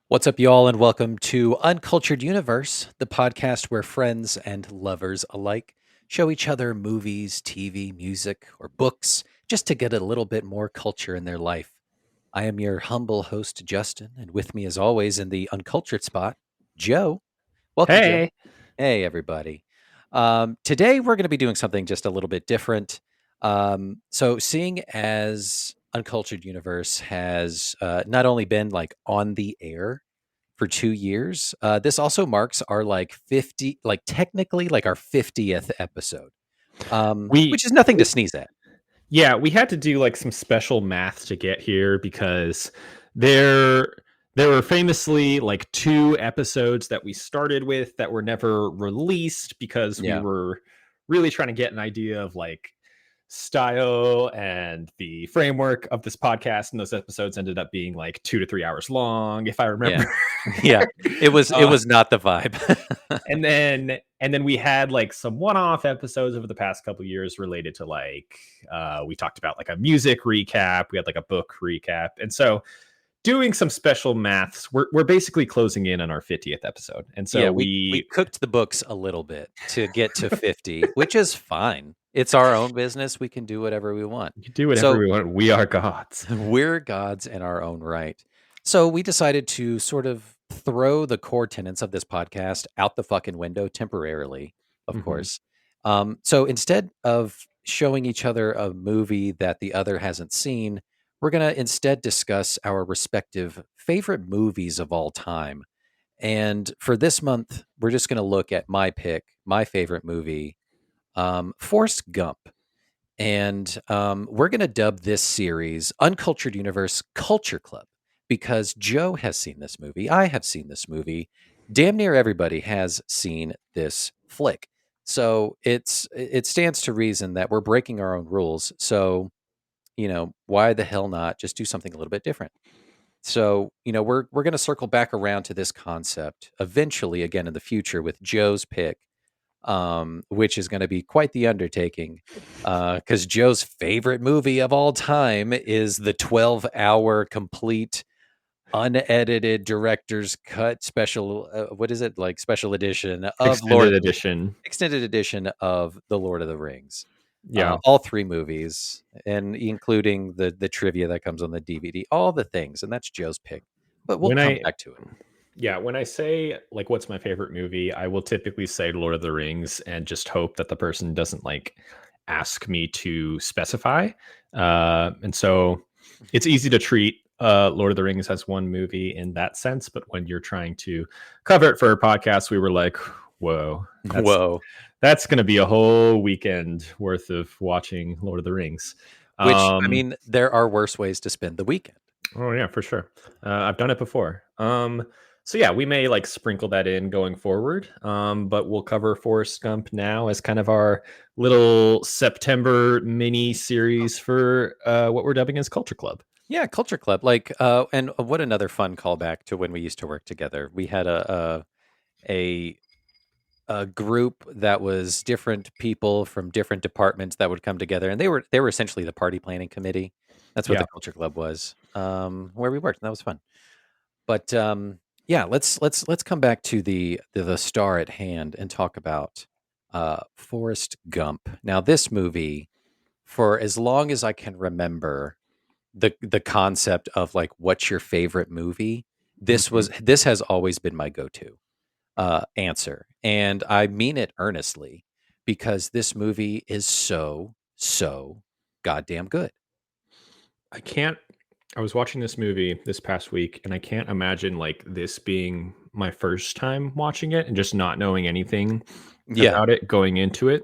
What's up, y'all, and welcome to Uncultured Universe, the podcast where friends and lovers alike show each other movies, TV, music, or books just to get a little bit more culture in their life. I am your humble host, Justin, and with me, as always, in the uncultured spot, Joe. Welcome, Joe. Hey. Hey, everybody. Today, we're going to be doing something just a little bit different. So, seeing as Uncultured Universe has not only been like on the air for 2 years. This also marks our like 50, like technically like our 50th episode, We which is nothing to sneeze at. yeah, we had to do like some special math to get here because there there were famously like two episodes that we started with that were never released because we Yeah. were really trying to get an idea of like style and the framework of this podcast, and those episodes ended up being like 2 to 3 hours long, if I Yeah. remember. Yeah. It uh, was not the vibe. and then we had like some one-off episodes over the past couple years related to like we talked about like a music recap, we had like a book recap, and so doing some special maths, we're basically closing in on our 50th episode, and Yeah, so we we cooked the books a little bit to get to 50, which is fine. It's our own business. We can do whatever we want. can do whatever So we want. We are gods. we're gods in our own right. So we decided to sort of throw the core tenets of this podcast out the fucking window temporarily, of Hmm. course. So instead of showing each other a movie that the other hasn't seen, we're going to instead discuss our respective favorite movies of all time. And for this month, we're just going to look at my pick, my favorite movie, Forrest Gump. And we're going to dub this series Uncultured Universe Culture Club because Joe has seen this movie. I have seen this movie. Damn near everybody has seen this flick. So it stands to reason that we're breaking our own rules. So, why the hell not just do something a little bit different? So, we're going to circle back around to this concept eventually again in the future with Joe's pick, which is going to be quite the undertaking. Because Joe's favorite movie of all time is the 12-hour complete unedited director's cut special. What is it, like, special edition of Extended edition. extended edition of the Lord of the Rings. Yeah. All three movies, and including the trivia that comes on the DVD, all the things, and that's Joe's pick. But we'll when come i back to it. Yeah, when I say like what's my favorite movie, I will typically say Lord of the Rings and just hope that the person doesn't like ask me to specify. And so it's easy to treat Lord of the Rings as one movie in that sense, but when you're trying to cover it for a podcast, we were like, whoa, Whoa. that's going to be a whole weekend worth of watching Lord of the Rings. Which, I Um, mean, there are worse ways to spend the weekend. Oh yeah, for sure. I've done it before. So yeah, we may like sprinkle that in going forward. But we'll cover Forrest Gump now as kind of our little September mini series for what we're dubbing as Culture Club. Yeah, Culture Club. Like, and what another fun callback to when we used to work together. We had a a group that was different people from different departments that would come together, and they were essentially the party planning committee. That's what Yeah. the Culture Club was, where we worked, and that was fun. But yeah, let's come back to the star at hand and talk about Forrest Gump. Now, this movie, for as long as I can remember, the concept of like what's your favorite movie, Mhm. this has always been my go-to answer, and I mean it earnestly because this movie is so goddamn good. I can't. I was watching this movie this past week, and I can't imagine like this being my first time watching it and just not knowing anything Yeah, about it going into it,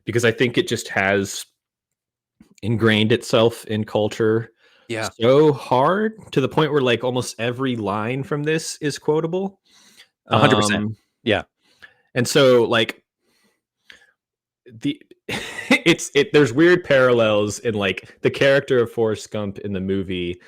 because I think it just has ingrained itself in culture yeah, so hard to the point where like almost every line from this is quotable. 100%. Um, Yeah, and so like the there's weird parallels in like the character of Forrest Gump in the movie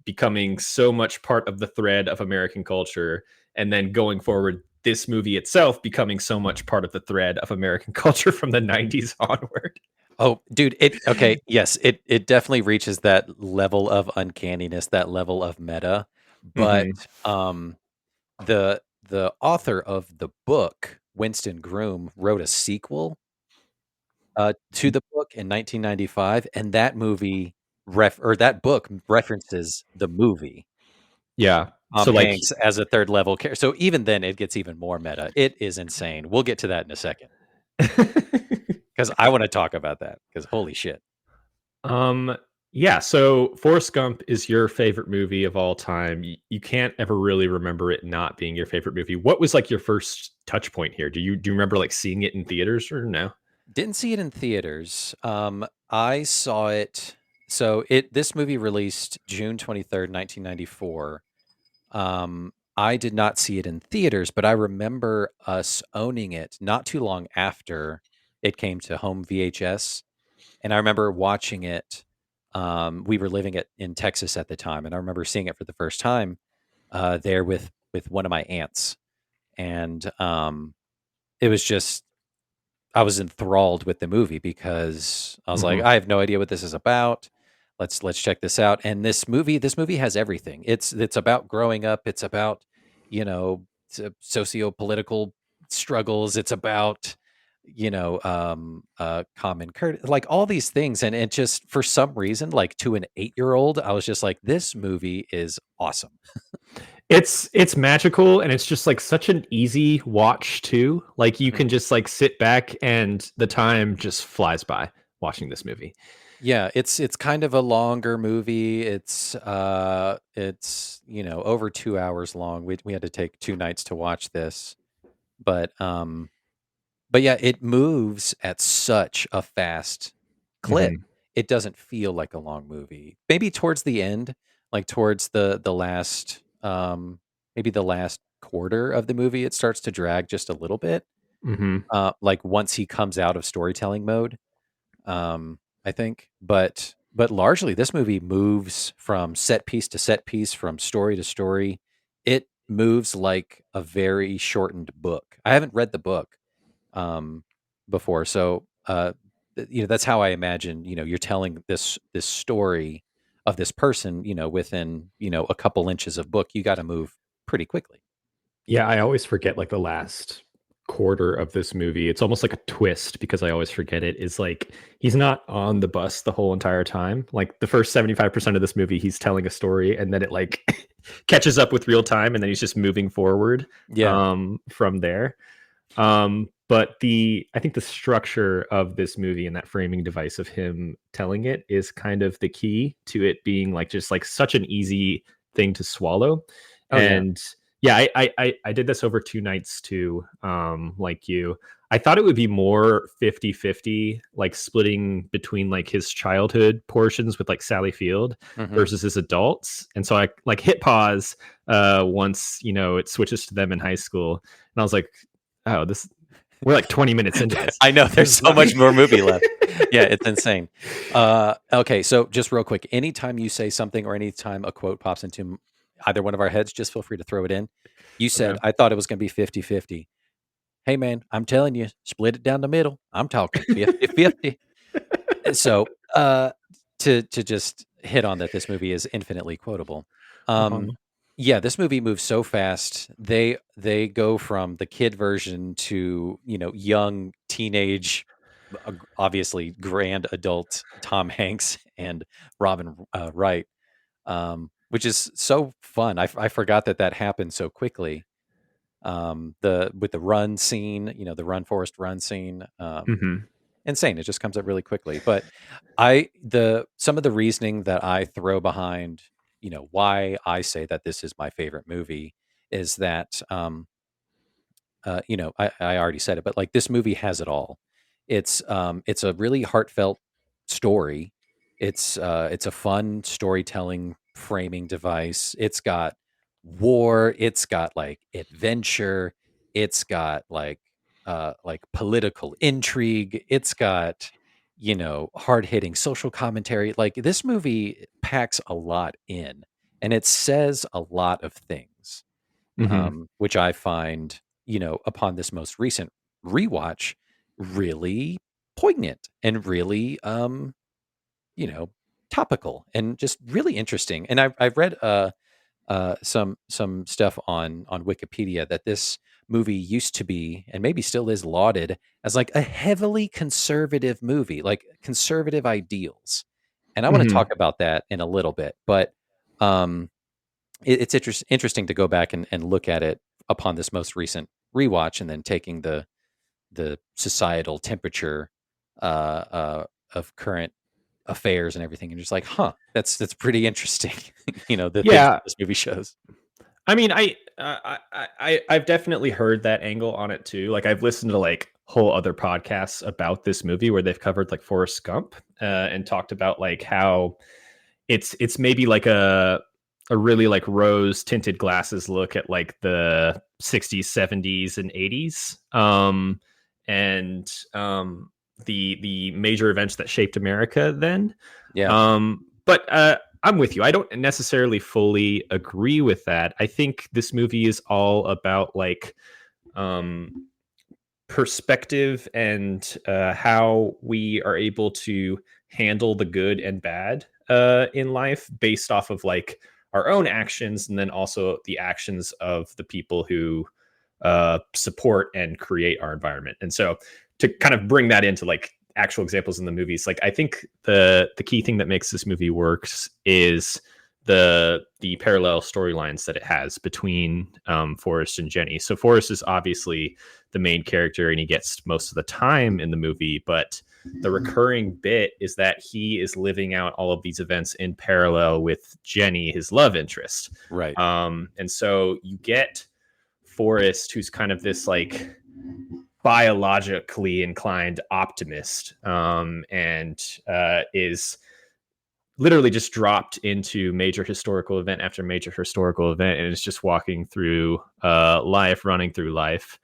becoming so much part of the thread of American culture, and then going forward, this movie itself becoming so much part of the thread of American culture from the 90s onward. oh, dude, okay, yes, it definitely reaches that level of uncanniness, that level of meta, but, Hmm. the author of the book, Winston Groom, wrote a sequel to the book in 1995, and that movie or that book references the movie. Yeah. So Tom like Hanks as a third level character. So even then, it gets even more meta. It is insane. We'll get to that in a second because I want to talk about that because holy shit. um yeah, so Forrest Gump is your favorite movie of all time. You can't ever really remember it not being your favorite movie. What was like your first touch point here? Do you remember like seeing it in theaters or no? Didn't see it in theaters. I saw it. So this movie released June 23rd, 1994. I did not see it in theaters, but I remember us owning it not too long after it came to home VHS. And I remember watching it. We were living in Texas at the time, and I remember seeing it for the first time there with one of my aunts, and it was just I was enthralled with the movie because I was like, Mhm. I have no idea what this is about. Let's check this out. And this movie has everything. It's about growing up. It's about, socio-political struggles. It's about, common courtesy, like all these things. And it just for some reason, like to an 8-year-old, I was just like, this movie is awesome. It's magical and it's just like such an easy watch too. Like you Mhm. can just like sit back and the time just flies by watching this movie. Yeah, it's kind of a longer movie. It's, over 2 hours long. We had to take 2 nights to watch this. But but yeah, it moves at such a fast clip. Mhm. It doesn't feel like a long movie. Maybe towards the end, like towards the last maybe the last quarter of the movie, it starts to drag just a little bit. Mhm. Like once he comes out of storytelling mode. I think, but largely this movie moves from set piece to set piece, from story to story. It moves like a very shortened book. I haven't read the book um, before, so that's how I imagine. You're telling this story of this person. Within a couple inches of book, you got to move pretty quickly. Yeah, I always forget like the last quarter of this movie. It's almost like a twist because I always forget it. Is like he's not on the bus the whole entire time. Like the first 75% of this movie, he's telling a story and then it like catches up with real time and then he's just moving forward Yeah. from there. But I think the structure of this movie and that framing device of him telling it is kind of the key to it being like just like such an easy thing to swallow. Oh yeah. And yeah, I did this over 2 nights too. Like you. I thought it would be more 50-50, like splitting between like his childhood portions with like Sally Field Hmm. versus his adults. And so I like hit pause once, it switches to them in high school. And I was like, oh, this we're like 20 minutes into this. I know This there's is so not much more movie left. Yeah, it's insane. Okay, so just real quick, anytime you say something or anytime a quote pops into either one of our heads, just feel free to throw it in. You said, okay. I thought it was going to be 50-50. Hey, man, I'm telling you, split it down the middle. I'm talking 50-50. So, to just hit on that, this movie is infinitely quotable. Um, Um, yeah, this movie moves so fast. They go from the kid version to young teenage, obviously grand adult Tom Hanks and Robin Wright, which is so fun. I forgot that happened so quickly. The with the run scene, the run Forest run scene. mhm, Insane. It just comes up really quickly. But the some of the reasoning that I throw behind, why I say that this is my favorite movie is that I already said it, but like this movie has it all. It's a really heartfelt story. It's a fun storytelling framing device. It's got war, it's got like adventure, it's got like political intrigue, it's got hard-hitting social commentary. Like this movie packs a lot in and it says a lot of things mhm, which I find, upon this most recent rewatch, really poignant and really, you know, topical and just really interesting. And I've read some stuff on Wikipedia that this movie used to be, and maybe still is, lauded as like a heavily conservative movie, like conservative ideals. And I want to talk Hmm. about that in a little bit, but um, it's interesting to go back and look at it upon this most recent rewatch, and then taking the societal temperature of current affairs and everything, and just like, huh, that's pretty interesting. The things that Yeah, this movie shows. I mean, I've definitely heard that angle on it too. Like I've listened to like whole other podcasts about this movie where they've covered like Forrest Gump and talked about like how it's maybe like a really like rose tinted glasses look at like the 60s, 70s, and 80s, and the major events that shaped America then. Yeah, But I'm with you. I don't necessarily fully agree with that. I think this movie is all about like um, perspective and how we are able to handle the good and bad in life based off of like our own actions and then also the actions of the people who support and create our environment. And so to kind of bring that into like actual examples in the movies, like I think the key thing that makes this movie works is the parallel storylines that it has between Forrest and Jenny. So Forrest is obviously the main character and he gets most of the time in the movie, but the recurring bit is that he is living out all of these events in parallel with Jenny, his love interest. right. And so you get Forrest, who's kind of this like biologically inclined optimist, and is literally just dropped into major historical event after major historical event, and is just walking through life, running through life,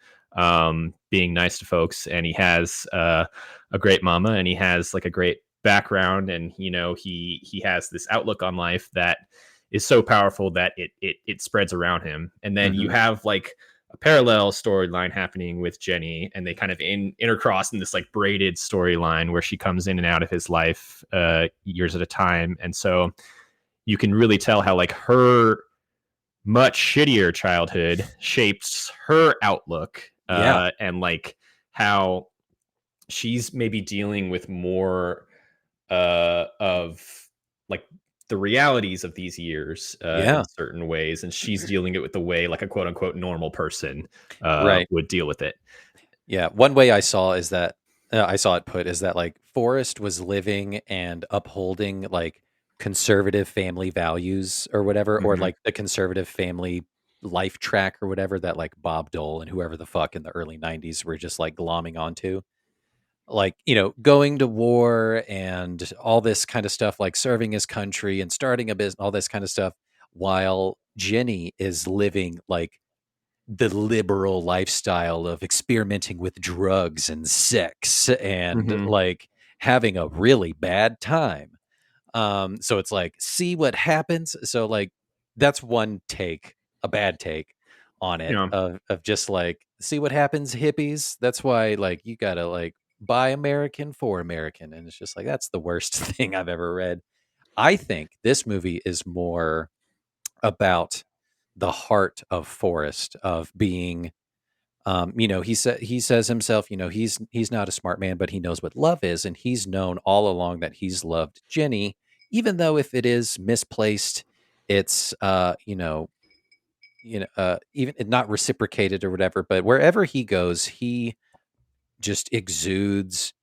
being nice to folks. And he has a great mama, and he has like a great background, and he has this outlook on life that is so powerful that it spreads around him. And then you Hmm. have like a parallel storyline happening with Jenny, and they kind of intercross in this like braided storyline where she comes in and out of his life years at a time. And so you can really tell how like her much shittier childhood shapes her outlook, Yeah, and like how she's maybe dealing with more of like the realities of these years in yeah, certain ways, and she's dealing it with the way like a quote unquote normal person right. would deal with it. Yeah, one way I saw it put is that like Forrest was living and upholding like conservative family values or whatever, or Hmm. like the conservative family life track or whatever that like Bob Dole and whoever the fuck in the early '90s were just like glomming onto. Like, going to war and all this kind of stuff, like serving his country and starting a business, all this kind of stuff, while Jenny is living like the liberal lifestyle of experimenting with drugs and sex and Hmm. like having a really bad time. So it's like, see what happens. So like that's one take, a bad take on it, Yeah. of just like, see what happens, hippies. That's why like you gotta like buy American for American. And it's just like that's the worst thing I've ever read. I think this movie is more about the heart of Forrest, of being, he says himself, he's not a smart man, but he knows what love is, and he's known all along that he's loved Jenny, even though if it is misplaced, it's even not reciprocated or whatever. But wherever he goes, he just exudes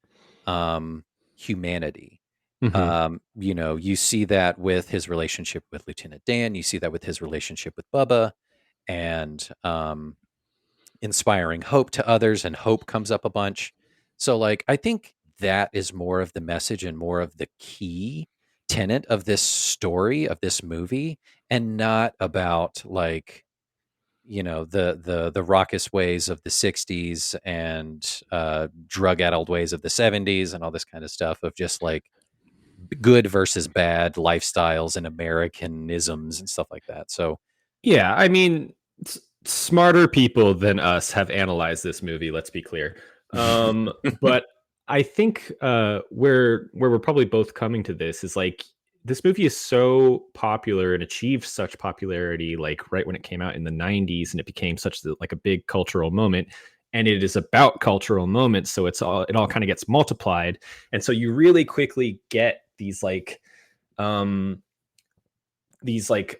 humanity. Hmm. You see that with his relationship with Lieutenant Dan. You see that with his relationship with Bubba, and inspiring hope to others, and hope comes up a bunch. So like I think that is more of the message and more of the key tenet of this story, of this movie, and not about like the raucous ways of the 60s and drug addled ways of the 70s and all this kind of stuff, of just like good versus bad lifestyles and Americanisms and stuff like that. So Yeah, I mean, smarter people than us have analyzed this movie. Let's be clear. But I think where we're probably both coming to this is like this movie is so popular and achieved such popularity like right when it came out in the 90s, and it became such like a big cultural moment, and it is about cultural moments, so it all kind of gets multiplied, and so you really quickly get um these like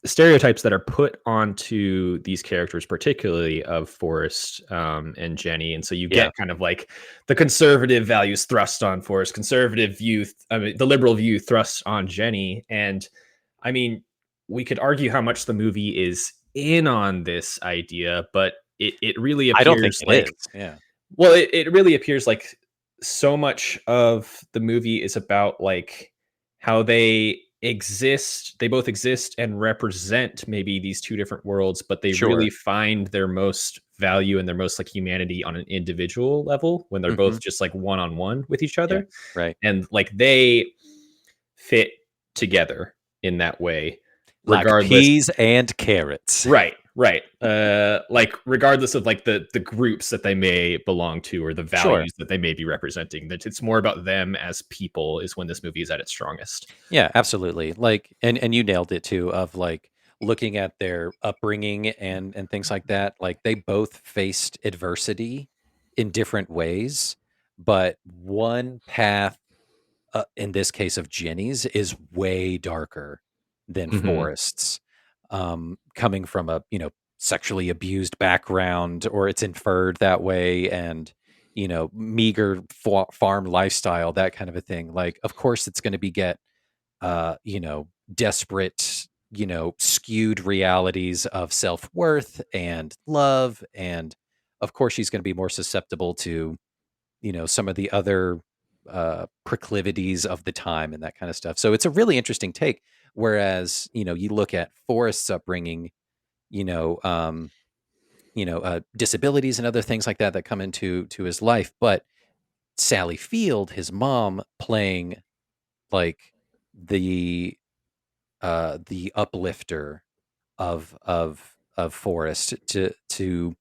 stereotypes that are put onto these characters, particularly of Forrest and Jenny. And so you Yeah. get kind of like the conservative values thrust on Forrest, conservative view, I mean, the liberal view thrust on Jenny. And I mean, we could argue how much the movie is in on this idea, but it really I don't think appears it like, is. Yeah. well, it really appears like so much of the movie is about like how they both exist and represent maybe these two different worlds, but they really Sure. find their most value and their most like humanity on an individual level when they're Hmm. both just like one on one with each Yeah. other. Right. And like they fit together in that way, Like regardless. peas and carrots. Right, right. Like regardless of like the groups that they may belong to or the Sure. values that they may be representing, that it's more about them as people is when this movie is at its strongest. Yeah, absolutely. Like, and you nailed it too, of like looking at their upbringing and things like that. Like they both faced adversity in different ways, but one path, in this case of Jenny's, is way darker than Hmm. Forrest's. Coming from a sexually abused background, or it's inferred that way, and meager farm lifestyle, that kind of a thing. Like, of course, it's going to be get desperate, skewed realities of self-worth and love. And of course, she's going to be more susceptible to, some of the other proclivities of the time and that kind of stuff. So it's a really interesting take. Whereas, you look at Forrest's upbringing, you know, um, disabilities and other things like that that come into his life. But Sally Field, his mom, playing like the the uplifter of Forrest, to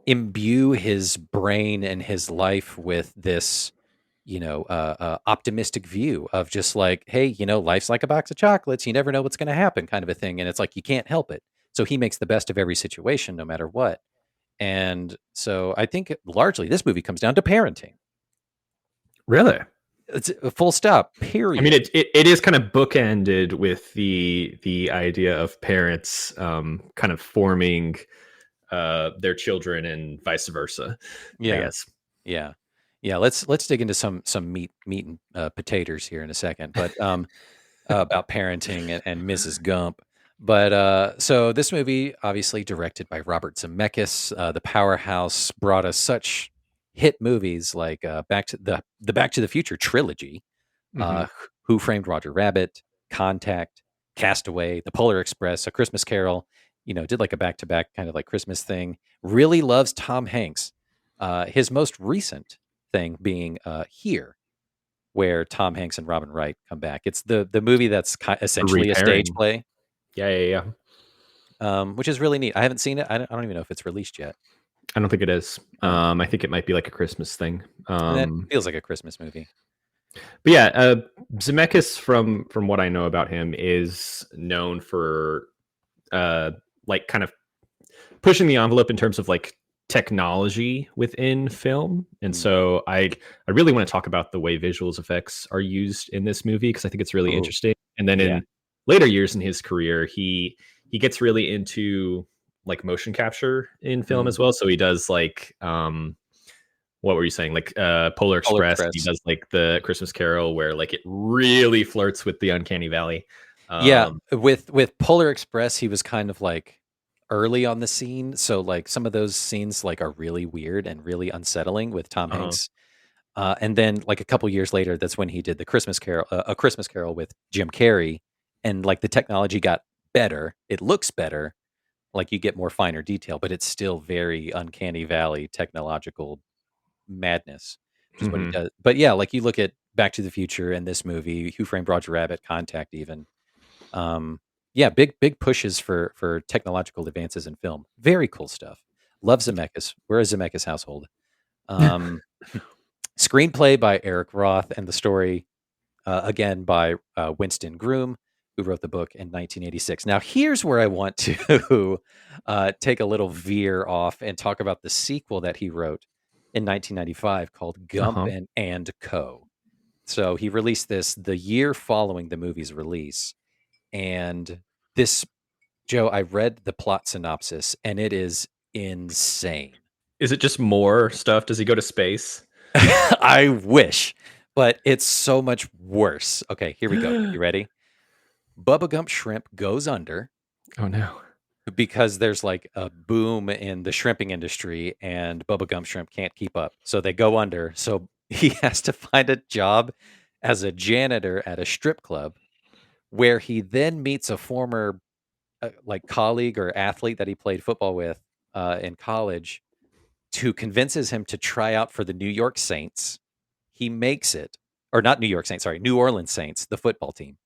imbue his brain and his life with this, optimistic view of just like, hey, life's like a box of chocolates. You never know what's going to happen, kind of a thing. And it's like you can't help it. So he makes the best of every situation, no matter what. And so I think largely this movie comes down to parenting. Really? It's a full stop. I mean, Period. it is kind of bookended with the idea of parents kind of forming their children and vice versa, I Yeah. guess. Yeah. Yeah, let's dig into some meat and potatoes here in a second, but about parenting and Mrs. Gump. But so this movie, obviously directed by Robert Zemeckis, the powerhouse, brought us such hit movies like Back to the Back to the Future trilogy, Hmm. Who Framed Roger Rabbit, Contact, Castaway, The Polar Express, A Christmas Carol. Did like a back to back kind of like Christmas thing. Really loves Tom Hanks. His most recent thing being Here, where Tom Hanks and Robin Wright come back. It's the movie that's A essentially a stage repairing. play, Yeah, yeah, yeah. which is really neat. I haven't seen it. I don't even know if it's released yet. I don't think it is. Oh, I think it might be like a Christmas thing. and that feels like a Christmas movie. But yeah, Zemeckis, from what I know about him, is known for uh, like kind of pushing the envelope in terms of like technology within film. And Mm. so I really want to talk about the way visuals effects are used in this movie because I think it's really Oh, interesting. And then yeah. in later years in his career, he gets really into like motion capture in film Mm. as well. So he does like what were you saying? Like Polar Polar Express. He Express. does like the Christmas Carol where like it really flirts with the uncanny valley. Yeah, Um with Polar Express, he was kind of like early on the scene, so like some of those scenes like are really weird and really unsettling with Tom uh-huh. Hanks. And then like a couple years later, that's when he did the Christmas Carol, A Christmas Carol with Jim Carrey, and like the technology got better. It looks better, like you get more finer detail, but it's still very uncanny valley technological madness, which is what he Mhm. does. But yeah, like you look at Back to the Future and this movie, Who Framed Roger Rabbit, Contact, even. Um, yeah, big pushes for technological advances in film. Very cool stuff. Love Zemeckis. We're a Zemeckis household. Um, Screenplay by Eric Roth, and the story again by Winston Groom, who wrote the book in 1986. Now, here's where I want to take a little veer off and talk about the sequel that he wrote in 1995 called Gump Uh-huh. and Co. So he released this the year following the movie's release. And this, Joe, I read the plot synopsis and it is insane. Is it just more stuff? Does he go to space? I wish, but it's so much worse. Okay, here we go. You ready? Bubba Gump Shrimp goes under Oh no. because there's like a boom in the shrimping industry and Bubba Gump Shrimp can't keep up. So they go under. So he has to find a job as a janitor at a strip club where he then meets a former like colleague or athlete that he played football with in college who convinces him to try out for the New York Saints. He makes it, or not New York Saints, sorry, New Orleans Saints, the football team.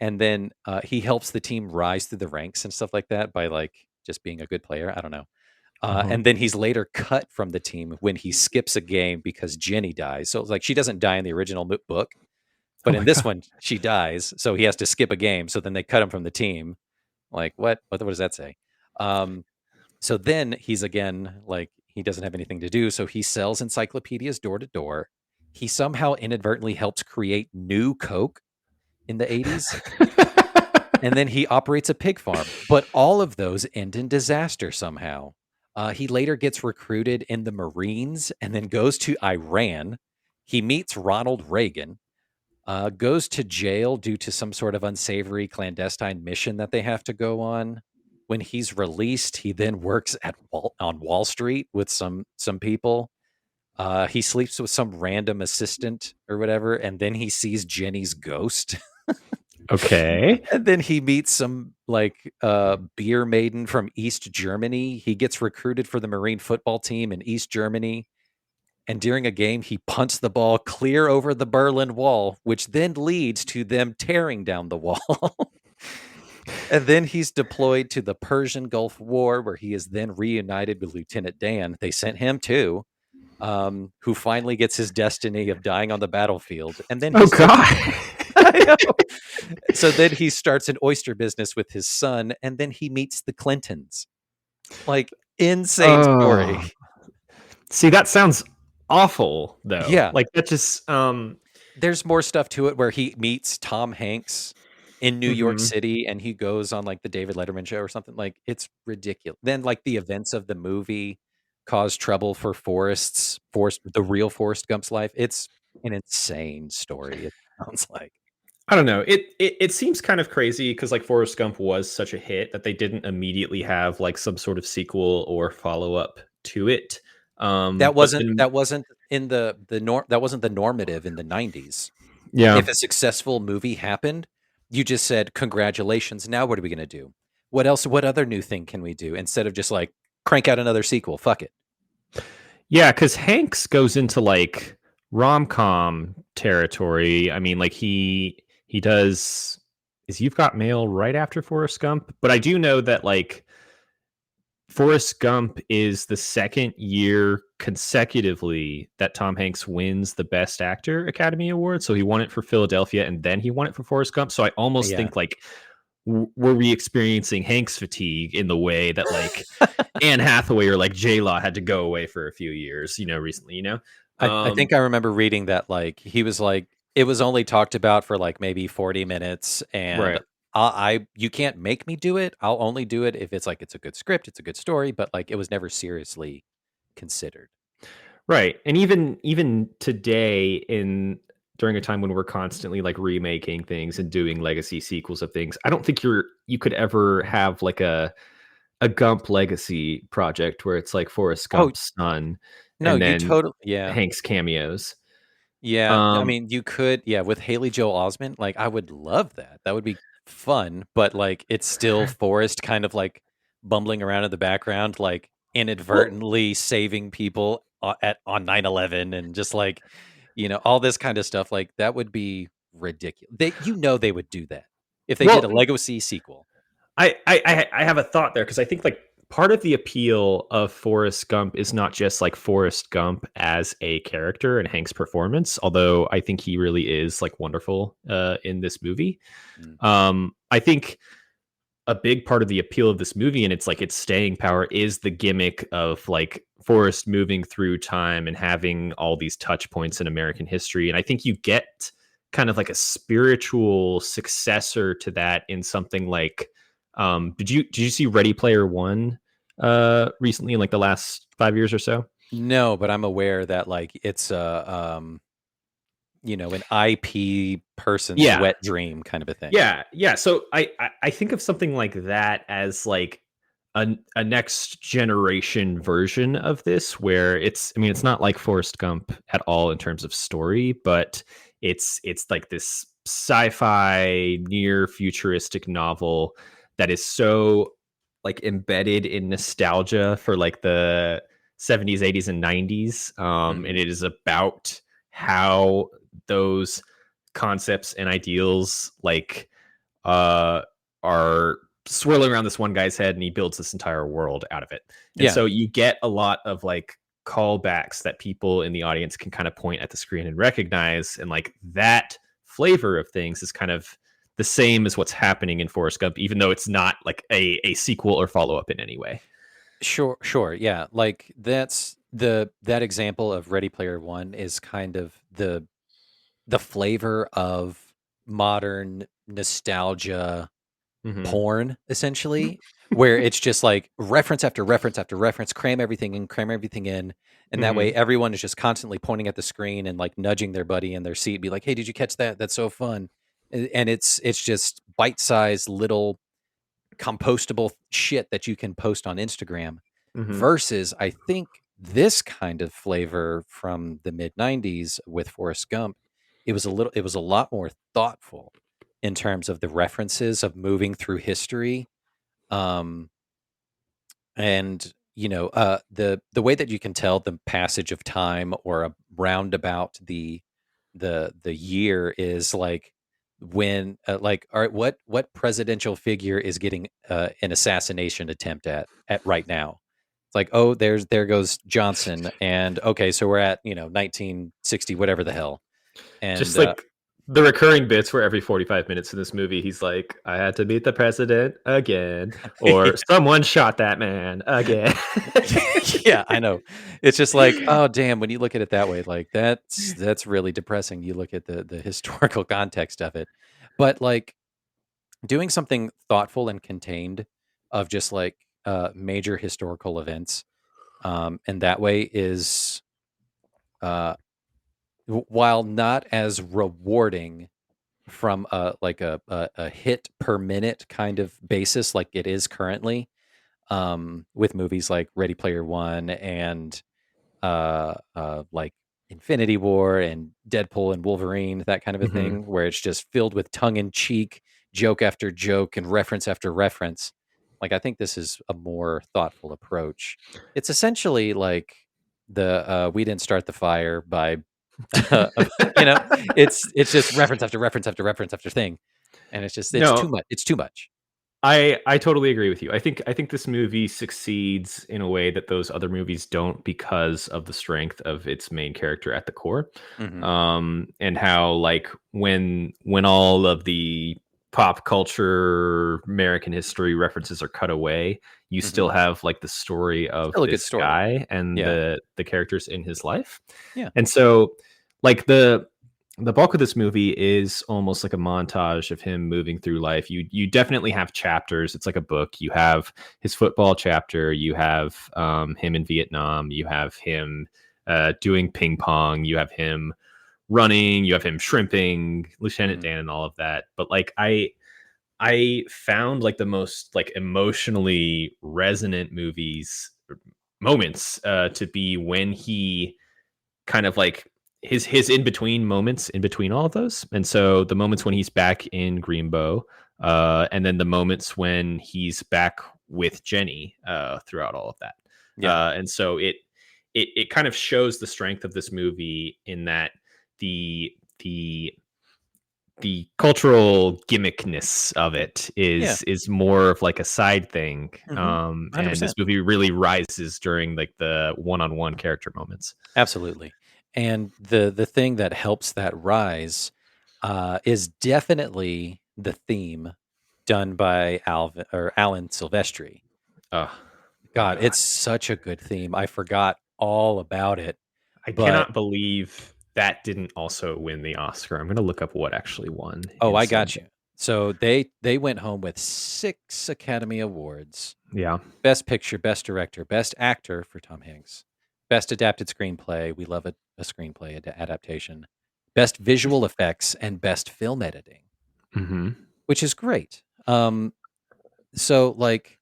And then he helps the team rise through the ranks and stuff like that by like just being a good player. I don't know. Uh-huh. And then he's later cut from the team when he skips a game because Jenny dies. So it's like she doesn't die in the original book, Oh but my in this god. one she dies. So he has to skip a game. So then they cut him from the team. Like what? What does that say? Um, so then he's again like he doesn't have anything to do. So he sells encyclopedias door to door. He somehow inadvertently helps create new Coke in the 80s. And then he operates a pig farm. But all of those end in disaster somehow. He later gets recruited in the Marines and then goes to Iran. He meets Ronald Reagan, goes to jail due to some sort of unsavory clandestine mission that they have to go on. When he's released, he then works on Wall Street with some people. He sleeps with some random assistant or whatever, and then he sees Jenny's ghost. Okay. And then he meets some like beer maiden from East Germany. He gets recruited for the Marine football team in East Germany. And during a game, he punts the ball clear over the Berlin Wall, which then leads to them tearing down the wall. And then he's deployed to the Persian Gulf War, where he is then reunited with Lieutenant Dan. They sent him too, who finally gets his destiny of dying on the battlefield. And then he Oh starts. god. I know. So then he starts an oyster business with his son, and then he meets the Clintons. Like, insane story. Oh. See, that sounds awful though. Yeah. Like that just There's more stuff to it where he meets Tom Hanks in New York mhm. City and he goes on like the David Letterman show or something. Like, it's ridiculous. Then like the events of the movie cause trouble for the real Forrest Gump's life. It's an insane story, it sounds like. I don't know. It seems kind of crazy because like Forrest Gump was such a hit that they didn't immediately have like some sort of sequel or follow up to it. But then That wasn't in the norm that wasn't the normative in the 90s. yeah, If a successful movie happened, you just said, "Congratulations, now what are we gonna do? What other new thing can we do?" Instead of just like, "Crank out another sequel, fuck it." yeah, because Hanks goes into like rom com territory. I mean, like he does is You've Got Mail right after Forrest Gump, but I do know that like Forrest Gump is the second year consecutively that Tom Hanks wins the Best Actor Academy Award. So he won it for Philadelphia and then he won it for Forrest Gump. So I almost Yeah. think like, were we experiencing Hanks fatigue in the way that like Anne Hathaway or like J Law had to go away for a few years, recently, I think I remember reading that, like, he was like it was only talked about for, like, maybe 40 minutes, and Right. I you can't make me do it. I'll only do it if it's, like, it's a good script, it's a good story, but, like, it was never seriously considered. Right. And even today in during a time when we're constantly like remaking things and doing legacy sequels of things, I don't think you could ever have like a Gump legacy project where it's like Forrest Oh, Gump's son no, and you then totally yeah. Hank's cameos. Yeah, I Um, mean, you could yeah, with Haley Joel Osment, like, I would love that. That would be fun, but, like, it's still Forrest kind of, like, bumbling around in the background, like, well, inadvertently saving people on 9/11 and just, like, all this kinda stuff, like, that would be ridiculous. They would do that if they did well, a legacy sequel. I have a thought there because I think like part of the appeal of Forrest Gump is not just like Forrest Gump as a character and Hank's performance, although I think he really is like wonderful in this movie. Mm. I think a big part of the appeal of this movie and it's like its staying power is the gimmick of like Forrest moving through time and having all these touch points in American history. And I think you get kind of like a spiritual successor to that in something like did you see Ready Player One recently in like the last 5 years or so? No, but I'm aware that like it's an IP person's Yeah. wet dream kind of a thing. Yeah. So I think of something like that as like a next generation version of this, where I mean, it's not like Forrest Gump at all in terms of story, but it's like this sci-fi near futuristic novel that is so like embedded in nostalgia for like the 70s, 80s, and 90s. And Mhm. it is about how those concepts and ideals like uh are swirling around this one guy's head, and he builds this entire world out of it. And Yeah. so you get a lot of like callbacks that people in the audience can kind of point at the screen and recognize, and like that flavor of things is kind of the same as what's happening in Forrest Gump, even though it's not like a sequel or follow-up in any way. Sure, yeah. Like that example of Ready Player One is kind of the flavor of modern nostalgia Hmm. porn, essentially, where it's just like reference after reference after reference, cram everything in, and that way Hmm. everyone is just constantly pointing at the screen and like nudging their buddy in their seat, be like, "Hey, did you catch that? That's so fun!" And it's just bite-sized little compostable shit that you can post on Instagram. Hmm. Versus, I think this kind of flavor from the mid '90s with Forrest Gump, it was a lot more thoughtful in terms of the references of moving through history. Um, and the way that you can tell the passage of time or a roundabout the year is like when like all right, what presidential figure is getting an assassination attempt at right now. It's like, oh, there goes Johnson, and okay, so we're at 1960 whatever the hell. And Just like the recurring bits where every 45 minutes in this movie, he's like, I had to meet the president again, or someone shot that man again. yeah, I know. It's just like, oh damn, when you look at it that way, like that's really depressing. You look at the historical context of it. But like doing something thoughtful and contained of just like major historical events and that way is uh while not as rewarding from a hit per minute kind of basis like it is currently with movies like Ready Player One and like Infinity War and Deadpool and Wolverine, that kind of a Hmm. thing, where it's just filled with tongue in cheek, joke after joke, and reference after reference. Like, I think this is a more thoughtful approach. It's essentially like the "We Didn't Start the Fire" by, you know, it's just reference after reference after reference after thing, and it's too No, much. It's too much. I totally agree with you. I think this movie succeeds in a way that those other movies don't because of the strength of its main character at the core. Hmm. And how like when all of the pop culture American history references are cut away, you Hmm. still have like the story of Still a good this story. guy and Yeah. the characters in his life. Yeah. And so like the bulk of this movie is almost like a montage of him moving through life. You definitely have chapters. It's like a book. You have his football chapter. You have him in Vietnam. You have him doing ping pong. You have him running. You have him shrimping, Lieutenant Hmm. Dan, and all of that. But like I found like the most like emotionally resonant moments to be when he kind of like his in between moments in between all of those. And so the moments when he's back in Greenbow, and then the moments when he's back with Jenny throughout all of that. Yeah. And so it kind of shows the strength of this movie in that the the cultural gimmickness of it Yeah. is more of like a side thing. Hmm. And this 100%. movie really rises during like the one-on-one character moments. Absolutely. And the thing that helps that rise is definitely the theme done by Alvin or Alan Silvestri. Oh my God, god. it's such a good theme. I forgot all about it, I but cannot believe that didn't also win the Oscar. I'm going to look up what actually won oh, I instead. got you. So they went home with 6 Academy Awards. Yeah. Best Picture, Best Director, Best Actor for Tom Hanks, Best Adapted Screenplay. We love a screenplay adaptation. Best Visual Effects and Best Film Editing, Hmm. which is great. So like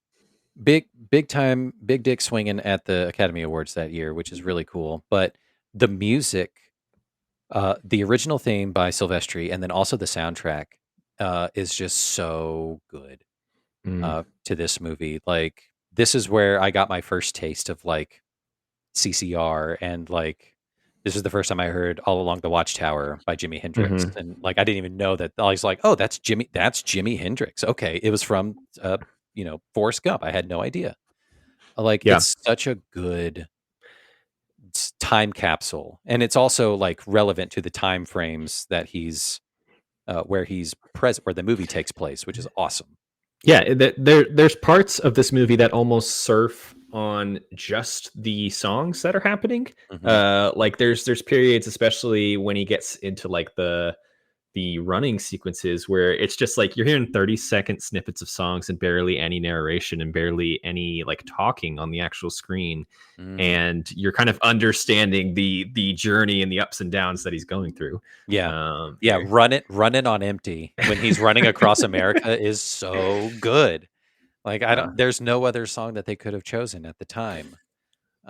big time, big dick swinging at the Academy Awards that year, which is really cool. But the music, the original theme by Silvestri, and then also the soundtrack, is just so good Mm. to this movie. Like this is where I got my first taste of like CCR, and like this is the first time I heard "All Along the Watchtower" by Jimi Hendrix, Hmm. and like I didn't even know that. I was like, "Oh, that's Jimi Hendrix." Okay, it was from Forrest Gump. I had no idea. Like Yeah. it's such a good time capsule, and it's also like relevant to the time frames that he's where he's present, where the movie takes place, which is awesome. Yeah, there's parts of this movie that almost surf on just the songs that are happening. Hmm. Like there's periods, especially when he gets into like the running sequences, where it's just like you're hearing 30-second snippets of songs and barely any narration and barely any like talking on the actual screen, Mm. and you're kind of understanding the journey and the ups and downs that he's going through. Yeah. Yeah, Here. Run It on Empty when he's running across America is so good. Like, I Uh, don't there's no other song that they could have chosen at the time,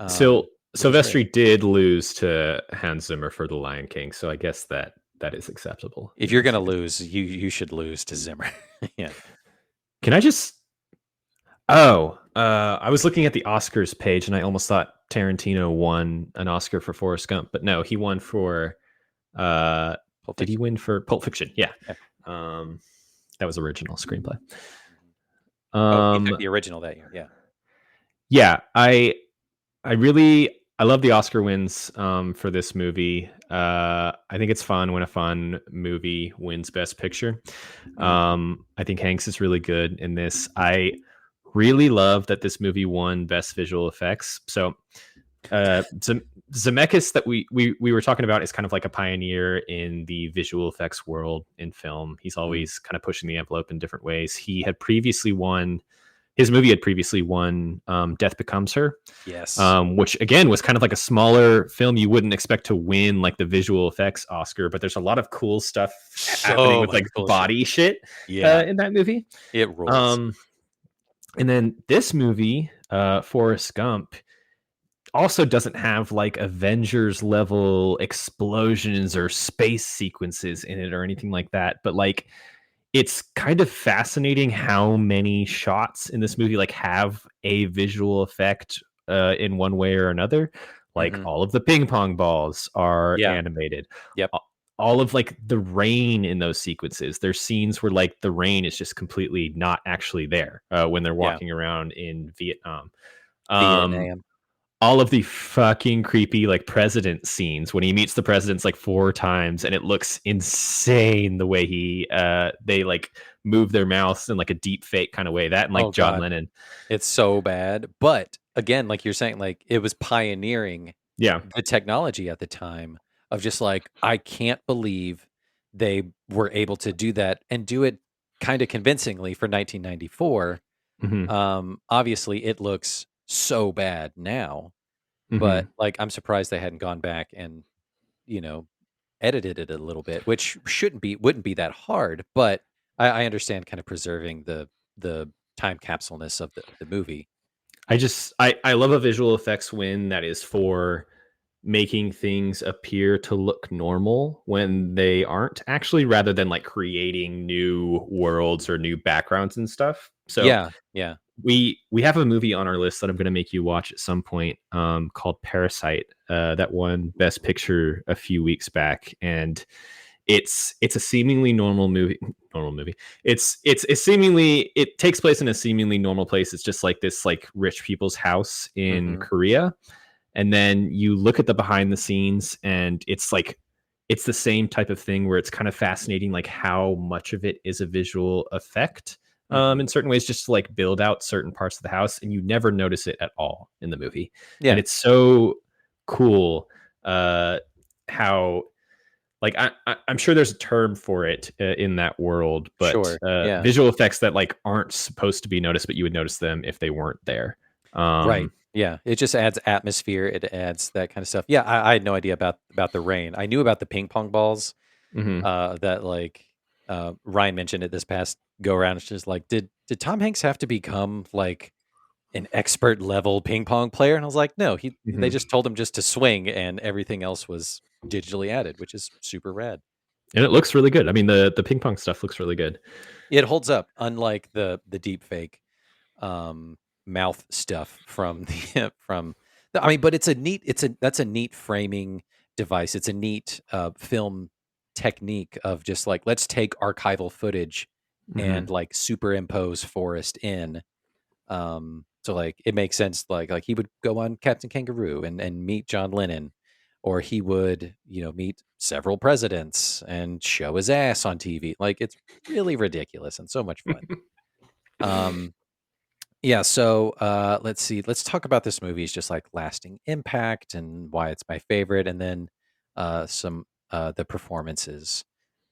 so which is great. Silvestri did lose to Hans Zimmer for The Lion King, so I guess that is acceptable If in you're this gonna case. lose, you should lose to Zimmer. Yeah. Can I just Oh, I was looking at the Oscars page and I almost thought Tarantino won an Oscar for Forrest Gump, but no, he won for uh Pulp did he Fiction. win for Pulp Fiction? Yeah. Yeah. Um that was original screenplay. Mhm. Oh, he took Um the original that year, yeah. yeah, I really I love the Oscar wins for this movie. I think it's fun when a fun movie wins Best Picture. Mhm. I think Hanks is really good in this. I really love that this movie won Best Visual Effects. So Zemeckis that we were talking about is kind of like a pioneer in the visual effects world in film. He's Mhm. always kind of pushing the envelope in different ways. He had previously won his movie had previously won Death Becomes Her, Yes. which again was kind of like a smaller film. You wouldn't expect to win like the visual effects Oscar, but there's a lot of cool stuff happening So with much like cool shit. body shit Yeah, in that movie. it rules. Um, and then this movie, Forrest Gump, also doesn't have like Avengers level explosions or space sequences in it or anything like that, but like it's kind of fascinating how many shots in this movie like have a visual effect in one way or another. Like Mhm. all of the ping pong balls are Yeah. animated. Yep. All of like the rain in those sequences. There's scenes where like the rain is just completely not actually there when they're Yeah. walking around in Vietnam. Um, Vietnam. all of the fucking creepy like president scenes when he meets the presidents like 4 times, and it looks insane the way he they like move their mouths in like a deep fake kind of way, that and like Oh John god. Lennon. It's so bad, but again, like you're saying, like, it was pioneering Yeah. the technology at the time of just like, I can't believe they were able to do that and do it kinda convincingly for 1994. Hmm. Obviously, it looks so bad now, but, Hmm. like, I'm surprised they hadn't gone back and, you know, edited it a little bit, which wouldn't be that hard, but I understand kind of preserving the time capsuleness of the movie. I love a visual effects win that is for making things appear to look normal when they aren't actually, rather than like creating new worlds or new backgrounds and stuff. So Yeah, yeah. we have a movie on our list that I'm going to make you watch at some point, called Parasite, that won Best Picture a few weeks back, and it's a seemingly normal movie. Normal movie. It's seemingly, it takes place in a seemingly normal place. It's just like this like rich people's house in Hmm. Korea, and then you look at the behind the scenes, and it's like it's the same type of thing where it's kind of fascinating, like how much of it is a visual effect, Hmm. in certain ways, just to like build out certain parts of the house, and you never notice it at all in the movie. And Yeah, it's so cool, how like I'm sure there's a term for it, in that world, but sure. Yeah. visual effects that like aren't supposed to be noticed, but you would notice them if they weren't there. Right. um Yeah. It just adds atmosphere. It adds that kind of stuff. Yeah, I had no idea about the rain. I knew about the ping pong balls. mhm. That like Ryan mentioned it this past go around. It's just like, did Tom Hanks have to become like an expert level ping pong player? And I was like, no. They Mhm. just told him just to swing, and everything else was digitally added, which is super rad. And it looks really good. I mean, the ping pong stuff looks really good. It holds up, unlike the deep fake um, mouth stuff from the I mean, but that's a neat framing device. It's a neat film technique of just like, let's take archival footage and Mhm. like superimpose Forrest in. So like it makes sense. Like he would go on Captain Kangaroo and meet John Lennon, or he would meet several presidents and show his ass on TV. Like it's really ridiculous and so much fun. Um, yeah, so let's see. Let's talk about this movie's just like lasting impact and why it's my favorite, and then some the performances.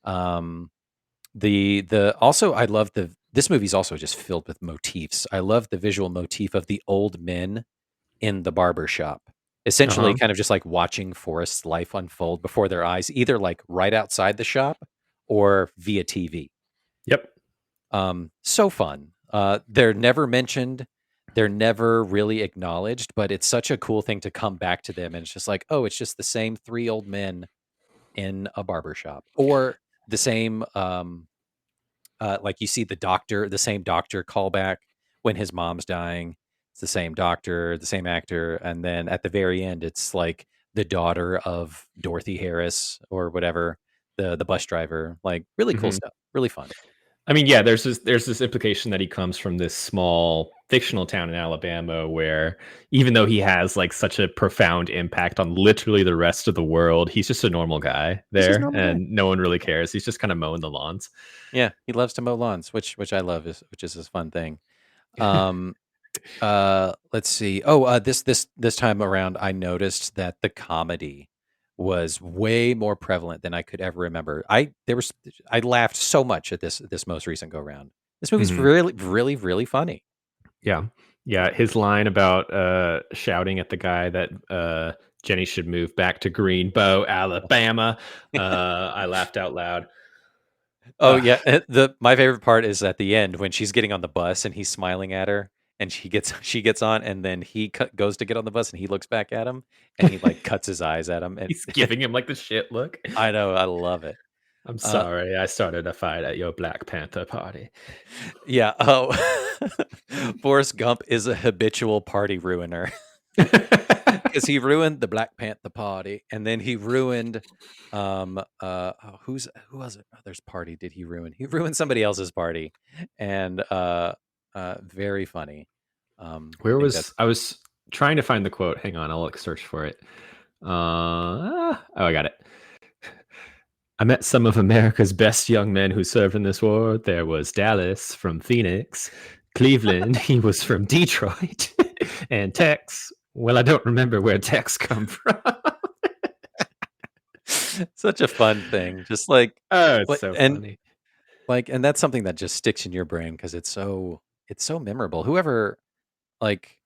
Um, the also I love this movie's also just filled with motifs. I love the visual motif of the old men in the barber shop, essentially Uh-huh. kind of just like watching Forrest's life unfold before their eyes, either like right outside the shop or via TV. Yep. So fun. They're never mentioned. They're never really acknowledged, but it's such a cool thing to come back to them. And it's just like, oh, it's just the same three old men in a barber shop, or the same, like you see the same doctor callback when his mom's dying. It's the same doctor, the same actor. And then at the very end, it's like the daughter of Dorothy Harris or whatever, the bus driver. Like really cool Mhm. stuff. Really fun. I mean, yeah, there's this implication that he comes from this small fictional town in Alabama where, even though he has like such a profound impact on literally the rest of the world, he's just a normal guy He's just a there, normal guy. and no one really cares. He's just kind of mowing the lawns. Yeah, he loves to mow lawns, which I love, which is his fun thing. Um, let's see. Oh, this time around, I noticed that the comedy was way more prevalent than I could ever remember. I laughed so much at this most recent go round. This movie's Mhm. really, really, really funny. Yeah. Yeah, his line about shouting at the guy that Jenny should move back to Greenbow, Alabama. I laughed out loud. Oh Uh, yeah, the my favorite part is at the end when she's getting on the bus and he's smiling at her, and she gets on, and then goes to get on the bus and he looks back at him and he like cuts his eyes at him, and he's giving him like the shit look. I know, I love it. I'm Uh, sorry, I started a fight at your Black Panther party. yeah. Oh, Forrest Gump is a habitual party ruiner because he ruined the Black Panther party, and then he ruined who was it? Other's party did he ruin? He ruined somebody else's party, and very funny. I Where think that's was I was trying to find the quote. Hang on, I'll like search for it. Oh, I got it. I met some of America's best young men who served in this war. There was Dallas from Phoenix, Cleveland, he was from Detroit, and Tex. Well, I don't remember where Tex come from. such a fun thing. Just like, Oh, it's but so and funny. like, and that's something that just sticks in your brain because it's so memorable. Whoever like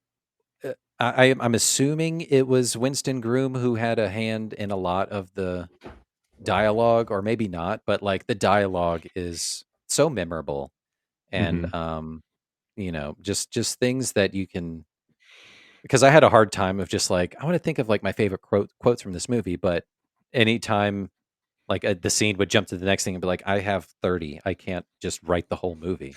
I'm assuming it was Winston Groom who had a hand in a lot of the dialogue, or maybe not, but like the dialogue is so memorable, and Hmm. just things that you can, because I had a hard time of just like, I want to think of like my favorite quotes from this movie, but anytime like the scene would jump to the next thing and be like, I have 30, I can't just write the whole movie.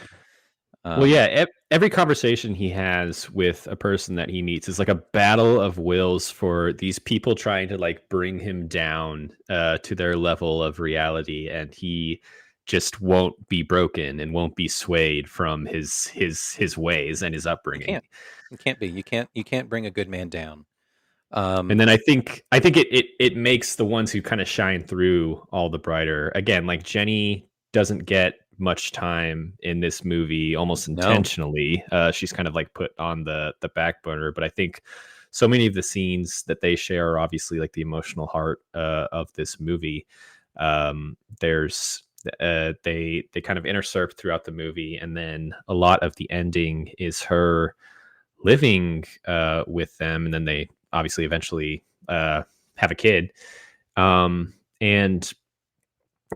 Well, Um, yeah, every conversation he has with a person that he meets is like a battle of wills for these people trying to like bring him down to their level of reality, and he just won't be broken and won't be swayed from his ways and his you upbringing. can't. You can't be. You can't bring a good man down. And Um, then I think it makes the ones who kind of shine through all the brighter. Again, like Jenny doesn't get much time in this movie almost no, intentionally. She's kind of like put on the back burner, but I think so many of the scenes that they share are obviously like the emotional heart of this movie. There's they kind of intercept throughout the movie, and then a lot of the ending is her living with them, and then they obviously eventually have a kid. And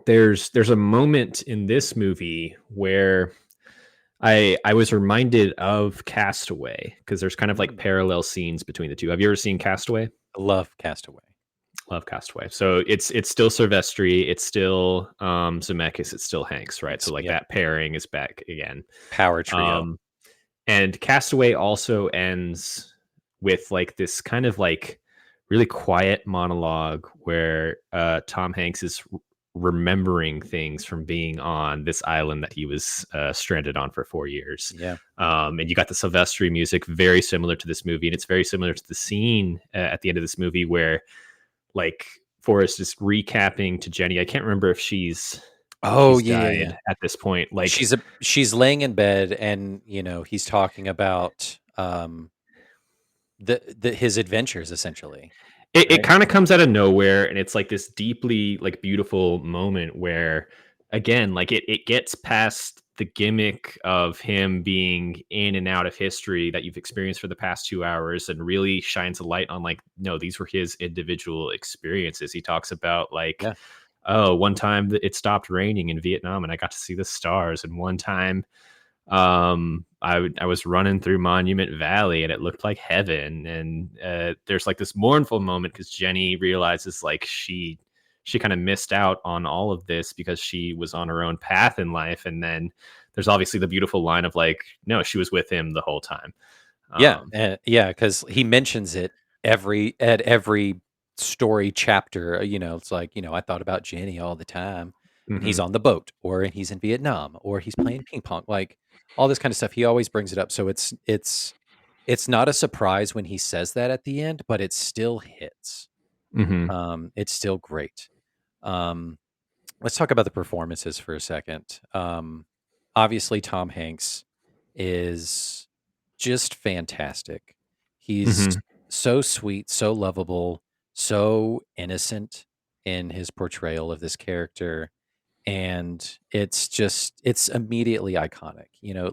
there's a moment in this movie where I was reminded of Castaway, because there's kind of like mm, parallel scenes between the two. Have you ever seen Castaway? I love Castaway. Love Castaway. So it's still Silvestri, it's still Zemeckis, it's still Hanks, right? It's So like yep, that pairing is back again. power trio. Um, And Castaway also ends with like this kind of like really quiet monologue where Tom Hanks is remembering things from being on this island that he was stranded on for 4 years. Yeah, And you got the Silvestri music, very similar to this movie. And it's very similar to the scene at the end of this movie where like Forrest is recapping to Jenny. I can't remember if oh she's yeah, yeah, yeah. died at this point. Like She's laying in bed, and he's talking about the his adventures essentially, it right? kind of comes out of nowhere, and it's like this deeply like beautiful moment where again like it gets past the gimmick of him being in and out of history that you've experienced for the past 2 hours, and really shines a light on like, no, these were his individual experiences. He talks about like, Yeah, oh, one time it stopped raining in Vietnam and I got to see the stars, and one time I was running through Monument Valley and it looked like heaven. And there's like this mournful moment because Jenny realizes like she kind of missed out on all of this because she was on her own path in life. And then there's obviously the beautiful line of like, no, she was with him the whole time. yeah, um yeah. Because he mentions it every story chapter. It's like I thought about Jenny all the time when he's mhm, on the boat, or he's in Vietnam, or he's playing ping pong, like all this kind of stuff. He always brings it up, so it's not a surprise when he says that at the end, but it still hits. mhm, It's still great. Um, let's talk about the performances for a second. Obviously, Tom Hanks is just fantastic. He's mhm, so sweet, so lovable, so innocent in his portrayal of this character. And it's immediately iconic.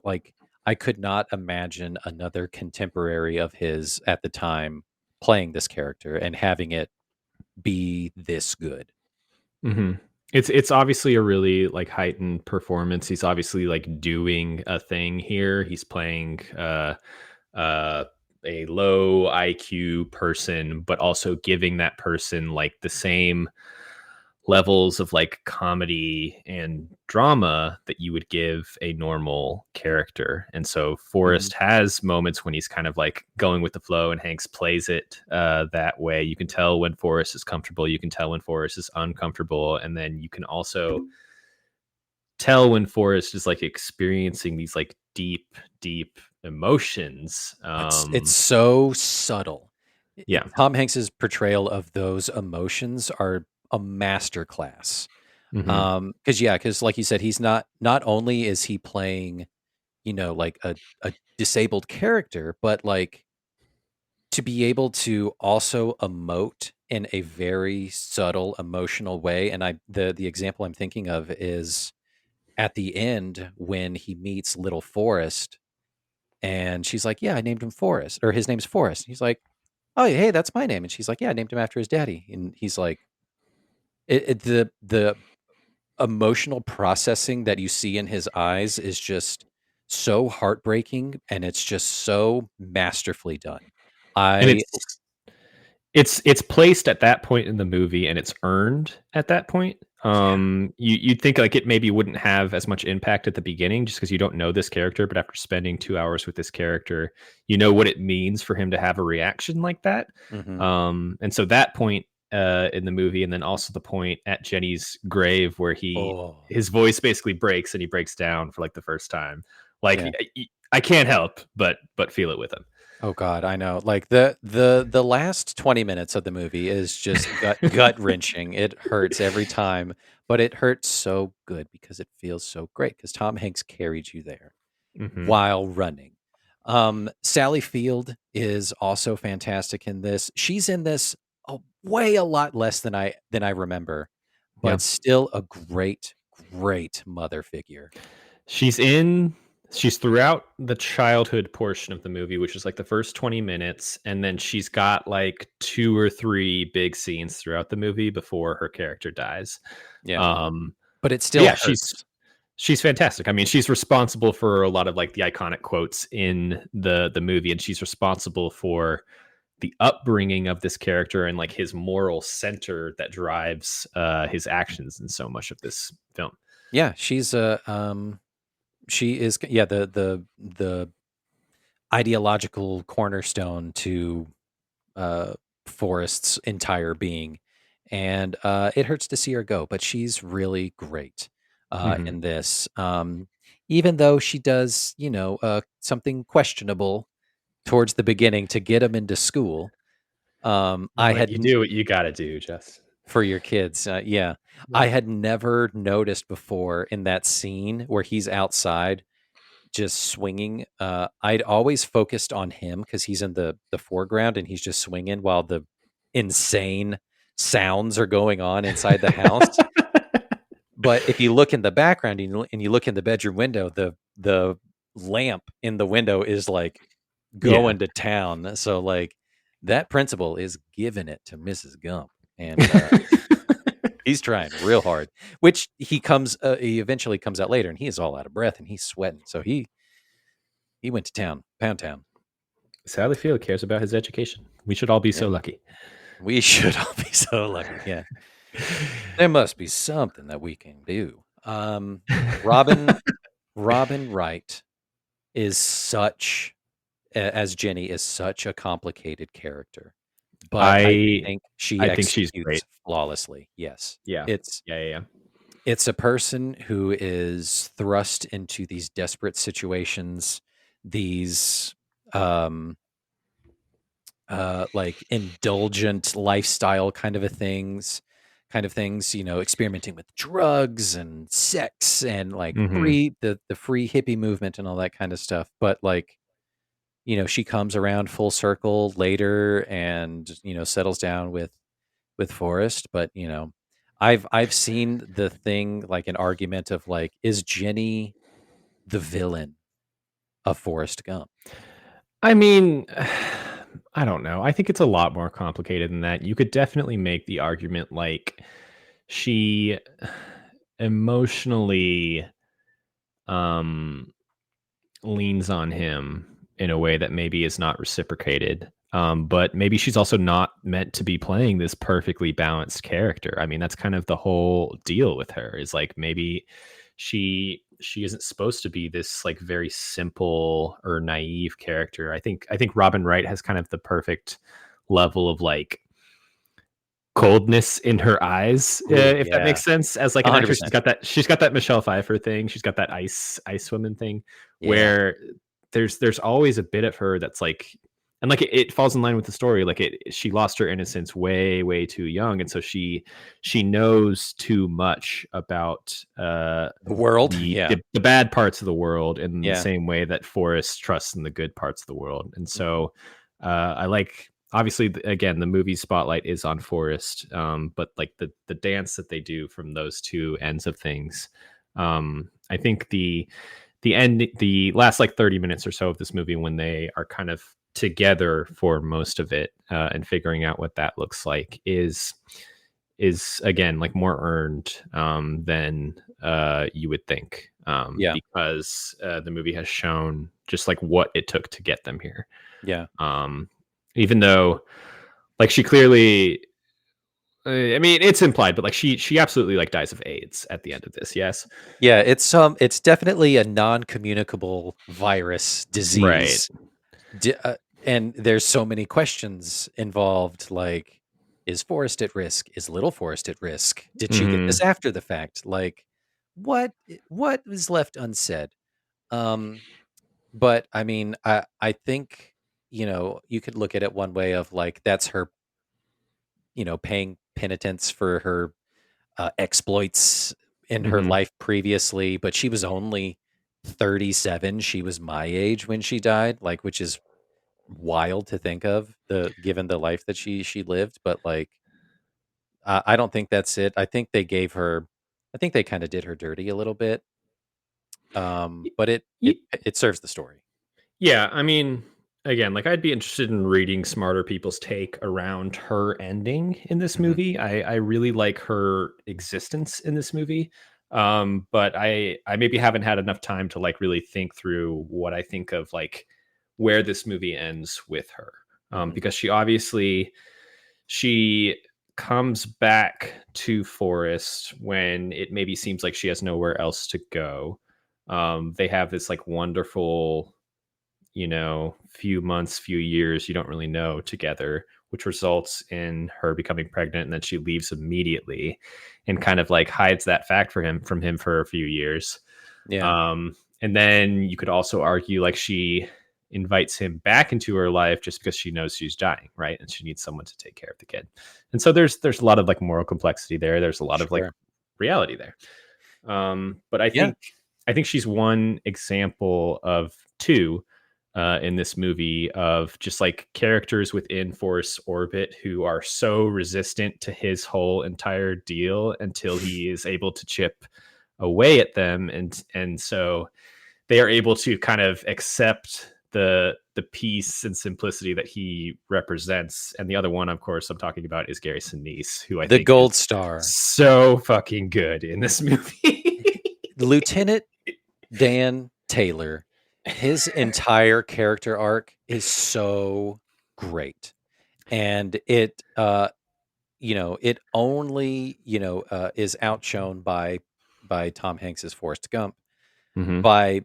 Like I could not imagine another contemporary of his at the time playing this character and having it be this good. mhm. It's obviously a really like heightened performance. He's obviously like doing a thing here. He's playing uh, a low IQ person, but also giving that person like the same levels of like comedy and drama that you would give a normal character. And so Mhm. Forrest has moments when he's kind of like going with the flow, and Hanks plays it that way. You can tell when Forrest is comfortable, you can tell when Forrest is uncomfortable, and then you can also tell when Forrest is like experiencing these like deep emotions. It's so subtle. Yeah. Tom Hanks's portrayal of those emotions are a masterclass. Hmm. Because like you said, he's not only is he playing, like a disabled character, but like to be able to also emote in a very subtle emotional way. And the example I'm thinking of is at the end when he meets little Forrest, and she's like, "Yeah, I named him Forrest, or his name's Forrest." He's like, "Oh, hey, that's my name." And she's like, "Yeah, I named him after his daddy." And he's like, the emotional processing that you see in his eyes is just so heartbreaking, and it's just so masterfully done. And I it's placed at that point in the movie, and it's earned at that point. Yeah. You'd think like it maybe wouldn't have as much impact at the beginning just because you don't know this character, but after spending 2 hours with this character, you know what it means for him to have a reaction like that. Hmm. And so that point in the movie, and then also the point at Jenny's grave where Oh, his voice basically breaks and he breaks down for like the first time. Like yeah. I can't help but feel it with him. Oh God, I know. Like the last 20 minutes of the movie is just gut wrenching. It hurts every time, but it hurts so good because it feels so great because Tom Hanks carried you there Hmm. while running. Sally Field is also fantastic in this. She's in this a lot less than I remember, Yeah. but still a great mother figure. She's in she's throughout the childhood portion of the movie, which is like the first 20 minutes, and then she's got like 2 or 3 big scenes throughout the movie before her character dies. Yeah, Um, but it but still yeah, hurts. she's fantastic. I mean, she's responsible for a lot of like the iconic quotes in the movie, and she's responsible for the upbringing of this character and like his moral center that drives his actions in so much of this film. Yeah, she is yeah, the ideological cornerstone to, uh, Forrest's entire being, and, it hurts to see her go, but she's really great, Hmm. in this, even though she does, something questionable towards the beginning to get him into school. I But had you n do what you got to do, Jess. For your kids, yeah. I Yep. had never noticed before in that scene where he's outside just swinging. I'd always focused on him because he's in the foreground and he's just swinging while the insane sounds are going on inside the house. But if you look in the background and you look in the bedroom window, the lamp in the window is like Yeah. going to town. So like that principal is giving it to Mrs. Gump, and he's trying real hard. Which he eventually comes out later, and he is all out of breath and he's sweating. So he went to town, Pound Town. Sally Field cares about his education. We should all be so Yeah. lucky. We should all be so lucky, yeah. There must be something that we can do. Robin Robin Wright is such as Jenny is such a complicated character, but I I think she I think she's executes great. flawlessly, yes. Yeah. It's Yeah, yeah, yeah. it's a person who is thrust into these desperate situations, these, um like indulgent lifestyle kind of things, experimenting with drugs and sex and like Mhm. the free hippie movement and all that kind of stuff. But like, she comes around full circle later and, settles down with Forrest. But, I've seen the thing like an argument of like, is Jenny the villain of Forrest Gump? I mean, I don't know. I think it's a lot more complicated than that. You could definitely make the argument like she emotionally um leans on him in a way that maybe is not reciprocated. But maybe she's also not meant to be playing this perfectly balanced character. I mean, that's kind of the whole deal with her is like maybe she isn't supposed to be this like very simple or naive character. I think Robin Wright has kind of the perfect level of like coldness in her eyes, Ooh, if that yeah. makes sense. As like an actress, 100%. she's got that Michelle Pfeiffer thing. She's got that ice woman thing, Yeah. where there's always a bit of her that's like, and like it falls in line with the story. Like she lost her innocence way too young, and so she knows too much about The world? the, Yeah. the the bad parts of the world in the Yeah. same way that Forrest trusts in the good parts of the world. And Mhm. so I like obviously again the movie spotlight is on Forrest, but like the dance that they do from those two ends of things. I think the last like 30 minutes or so of this movie when they are kind of together for most of it and figuring out what that looks like is again like more earned than you would think, Yeah. because the movie has shown just like what it took to get them here. Yeah. Um, even though like she clearly I mean, it's implied, but like she absolutely like dies of AIDS at the end of this. Yes. Yeah, it's definitely a non-communicable virus Right. disease. D and there's so many questions involved, like, is Forrest at risk? Is little Forrest at risk? Did she get this Hmm. after the fact? Like, what was left unsaid? Um, but I mean, I think, you could look at it one way of like that's her, paying penitence for her exploits in her Hmm. life previously, but she was only 37. She was my age when she died, like, which is wild to think of given the life that she lived. But like, I don't think that's it. I think they kind of did her dirty a little bit. But it serves the story. Yeah, I mean, again, like I'd be interested in reading smarter people's take around her ending in this Hmm. movie. I really like her existence in this movie. But I maybe haven't had enough time to like really think through what I think of like where this movie ends with her. Hmm. Because she comes back to Forest when it maybe seems like she has nowhere else to go. They have this like wonderful, few months, few years, you don't really know together, which results in her becoming pregnant. And then she leaves immediately and kind of like hides that fact from him for a few years. Yeah, And then you could also argue like she invites him back into her life just because she knows she's dying, right? And she needs someone to take care of the kid. And so there's a lot of like moral complexity there. There's a lot of like sure. reality there. But Yeah. I think she's one example of two in this movie of just like characters within Forrest's orbit who are so resistant to his whole entire deal until he is able to chip away at them, and so they are able to kind of accept the peace and simplicity that he represents. And the other one, of course, I'm talking about is Gary Sinise, who I The think gold is star. so fucking good in this movie. Lieutenant Dan Taylor, his entire character arc is so great. And it only, is outshone by Tom Hanks's Forrest Gump Hmm. by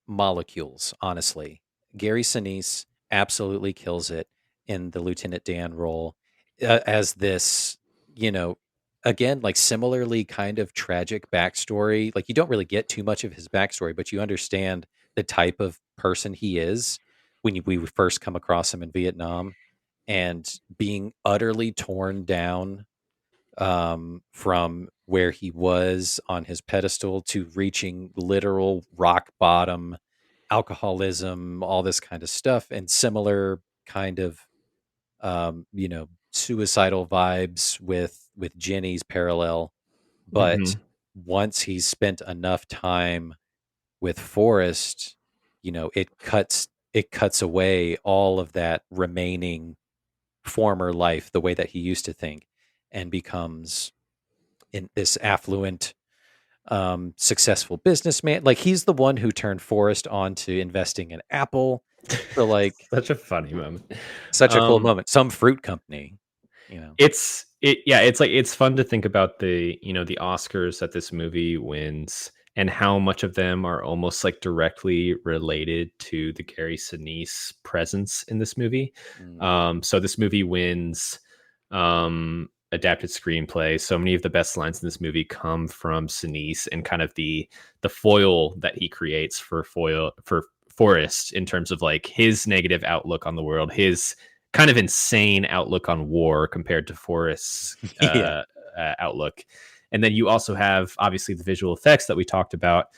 molecules, honestly. Gary Sinise absolutely kills it in the Lieutenant Dan role as this, you know, again, like similarly kind of tragic backstory. Like you don't really get too much of his backstory, but you understand the type of person he is when we first come across him in Vietnam and being utterly torn down from where he was on his pedestal to reaching literal rock bottom, alcoholism, all this kind of stuff, and similar kind of suicidal vibes with Jenny's parallel. But Hmm. once he's spent enough time with Forrest, it cuts away all of that remaining former life, the way that he used to think, and becomes in this affluent, successful businessman. Like he's the one who turned Forrest on to investing in Apple. So like Such a funny moment. such a cool Um, moment. Some fruit company, you know. it's like it's fun to think about the Oscars that this movie wins and how much of them are almost like directly related to the Gary Sinise presence in this movie. Mm. So this movie wins adapted screenplay. So many of the best lines in this movie come from Sinise and kind of the foil that he creates for Forrest in terms of like his negative outlook on the world, his kind of insane outlook on war compared to Forrest's Yeah. outlook. And then you also have obviously the visual effects that we talked about.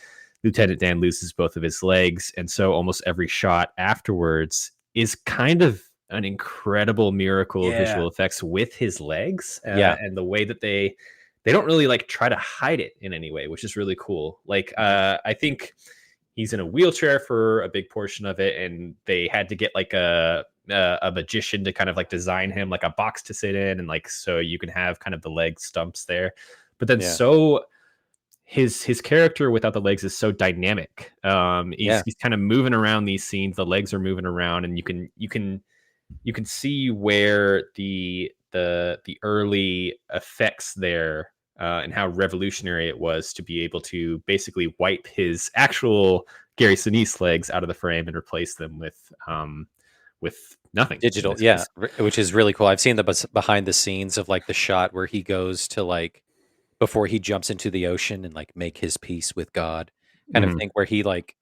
Lieutenant Dan loses both of his legs, and so almost every shot afterwards is kind of an incredible miracle of Yeah. visual effects with his legs, Yeah. and the way that they don't really like try to hide it in any way, which is really cool. Like Mhm. I think he's in a wheelchair for a big portion of it, and they had to get like a magician to kind of like design him like a box to sit in, and like so you can have kind of the leg stumps there. But then Yeah. so his character without the legs is so dynamic. Yeah. He's kind of moving around these scenes. The legs are moving around, and you can see where the early effects there, and how revolutionary it was to be able to basically wipe his actual Gary Sinise legs out of the frame and replace them with nothing in Digital, this yeah, case. which is really cool. I've seen the behind the scenes of like the shot where he goes to like before he jumps into the ocean and like make his peace with God, kind of Hmm. thing, where he like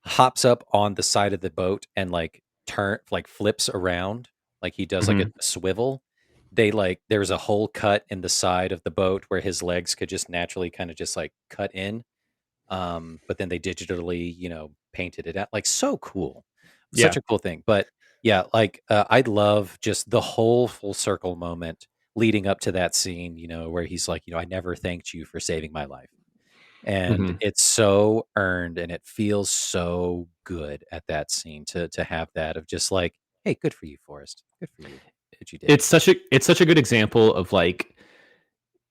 hops up on the side of the boat and like flips around, like he does like a Hmm. swivel. They like there's a hole cut in the side of the boat where his legs could just naturally kind of just like cut in. But then they digitally, painted it out. Like so cool. Such Yeah. a cool thing. But yeah, like I love just the whole full circle moment leading up to that scene, where he's like, I never thanked you for saving my life. And Hmm. it's so earned and it feels so good at that scene to have that of just like, hey, good for you, Forrest. Good for you. What you did. It's such a good example of like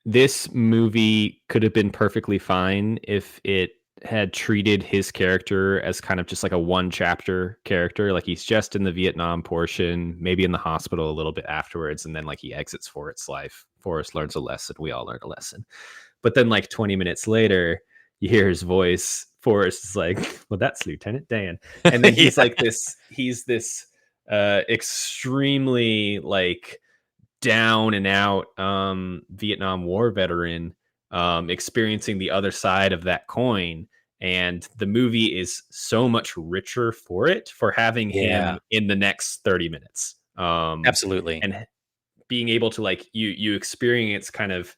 this movie could have been perfectly fine if it had treated his character as kind of just like a one chapter character. Like he's just in the Vietnam portion, maybe in the hospital a little bit afterwards, and then like he exits Forrest's life. Forrest learns a lesson. We all learn a lesson. But then like 20 minutes later, you hear his voice. Forrest is like, well, that's Lieutenant Dan. And then Yeah. he's this extremely like down and out Vietnam War veteran, experiencing the other side of that coin. And the movie is so much richer for it, for having him Yeah. in the next 30 minutes. Absolutely. And being able to like you experience kind of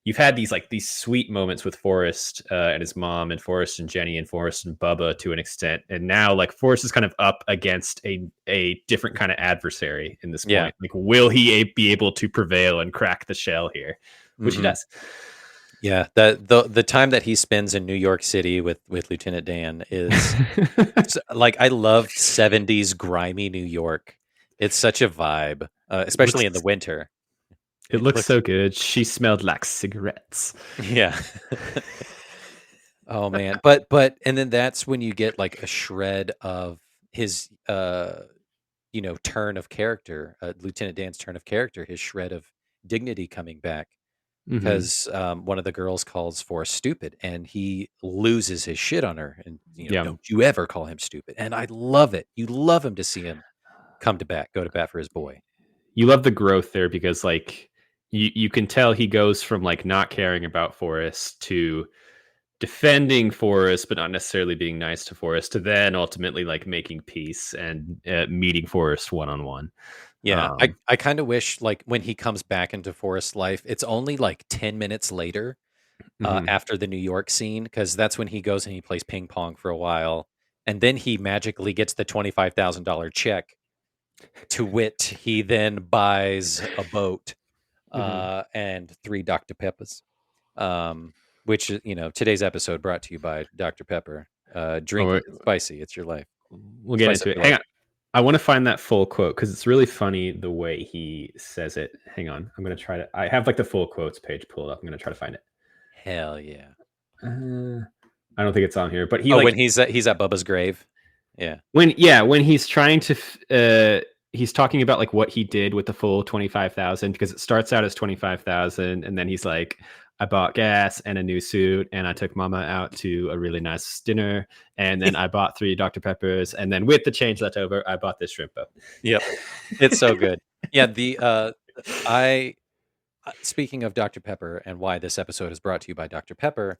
you've had these sweet moments with Forrest and his mom, and Forrest and Jenny, and Forrest and Bubba to an extent, and now like Forrest is kind of up against a different kind of adversary in this Yeah. point. Like, will he be able to prevail and crack the shell here? Which he Hmm. does. Yeah, the time that he spends in New York City with Lieutenant Dan is like I love 70s grimy New York. It's such a vibe, looks especially in the winter. it It looks looks so good. She smelled like cigarettes. yeah. Oh man, but and then that's when you get like a shred of his turn of character, Lieutenant Dan's turn of character, his shred of dignity coming back. Hmm. Because one of the girls calls Forrest stupid, and he loses his shit on her, and Yeah. don't you ever call him stupid. And I love it. You love him to see him go to bat for his boy. You love the growth there because like you can tell he goes from like not caring about Forrest to defending Forrest, but not necessarily being nice to Forrest, to then ultimately like making peace and meeting Forrest one on one. Yeah, I kind of wish like when he comes back into Forrest's life, it's only like 10 minutes later Mhm. after the New York scene, because that's when he goes and he plays ping pong for a while, and then he magically gets the $25,000 check. To wit, he then buys a boat Mhm. and 3 Dr. Peppers. Which today's episode brought to you by Dr. Pepper. Oh, Drink it. It's spicy. It's your life. we'll get Spice up into it. your Hang life. on. I want to find that full quote because it's really funny the way he says it. Hang on. I'm going to try to. I have like the full quotes page pulled up. I'm going to try to find it. Hell yeah. Uh, I don't think it's on here, but he Oh, when like he's at Bubba's grave. Yeah. when he's trying to he's talking about like what he did with the full 25,000 because it starts out as 25,000 and then he's like I bought gas and a new suit and I took mama out to a really nice dinner and then I bought 3 Dr. Peppers and then with the change left over I bought this shrimp boat. Yep. It's so good. Yeah. I speaking of Dr. Pepper and why this episode is brought to you by Dr. Pepper,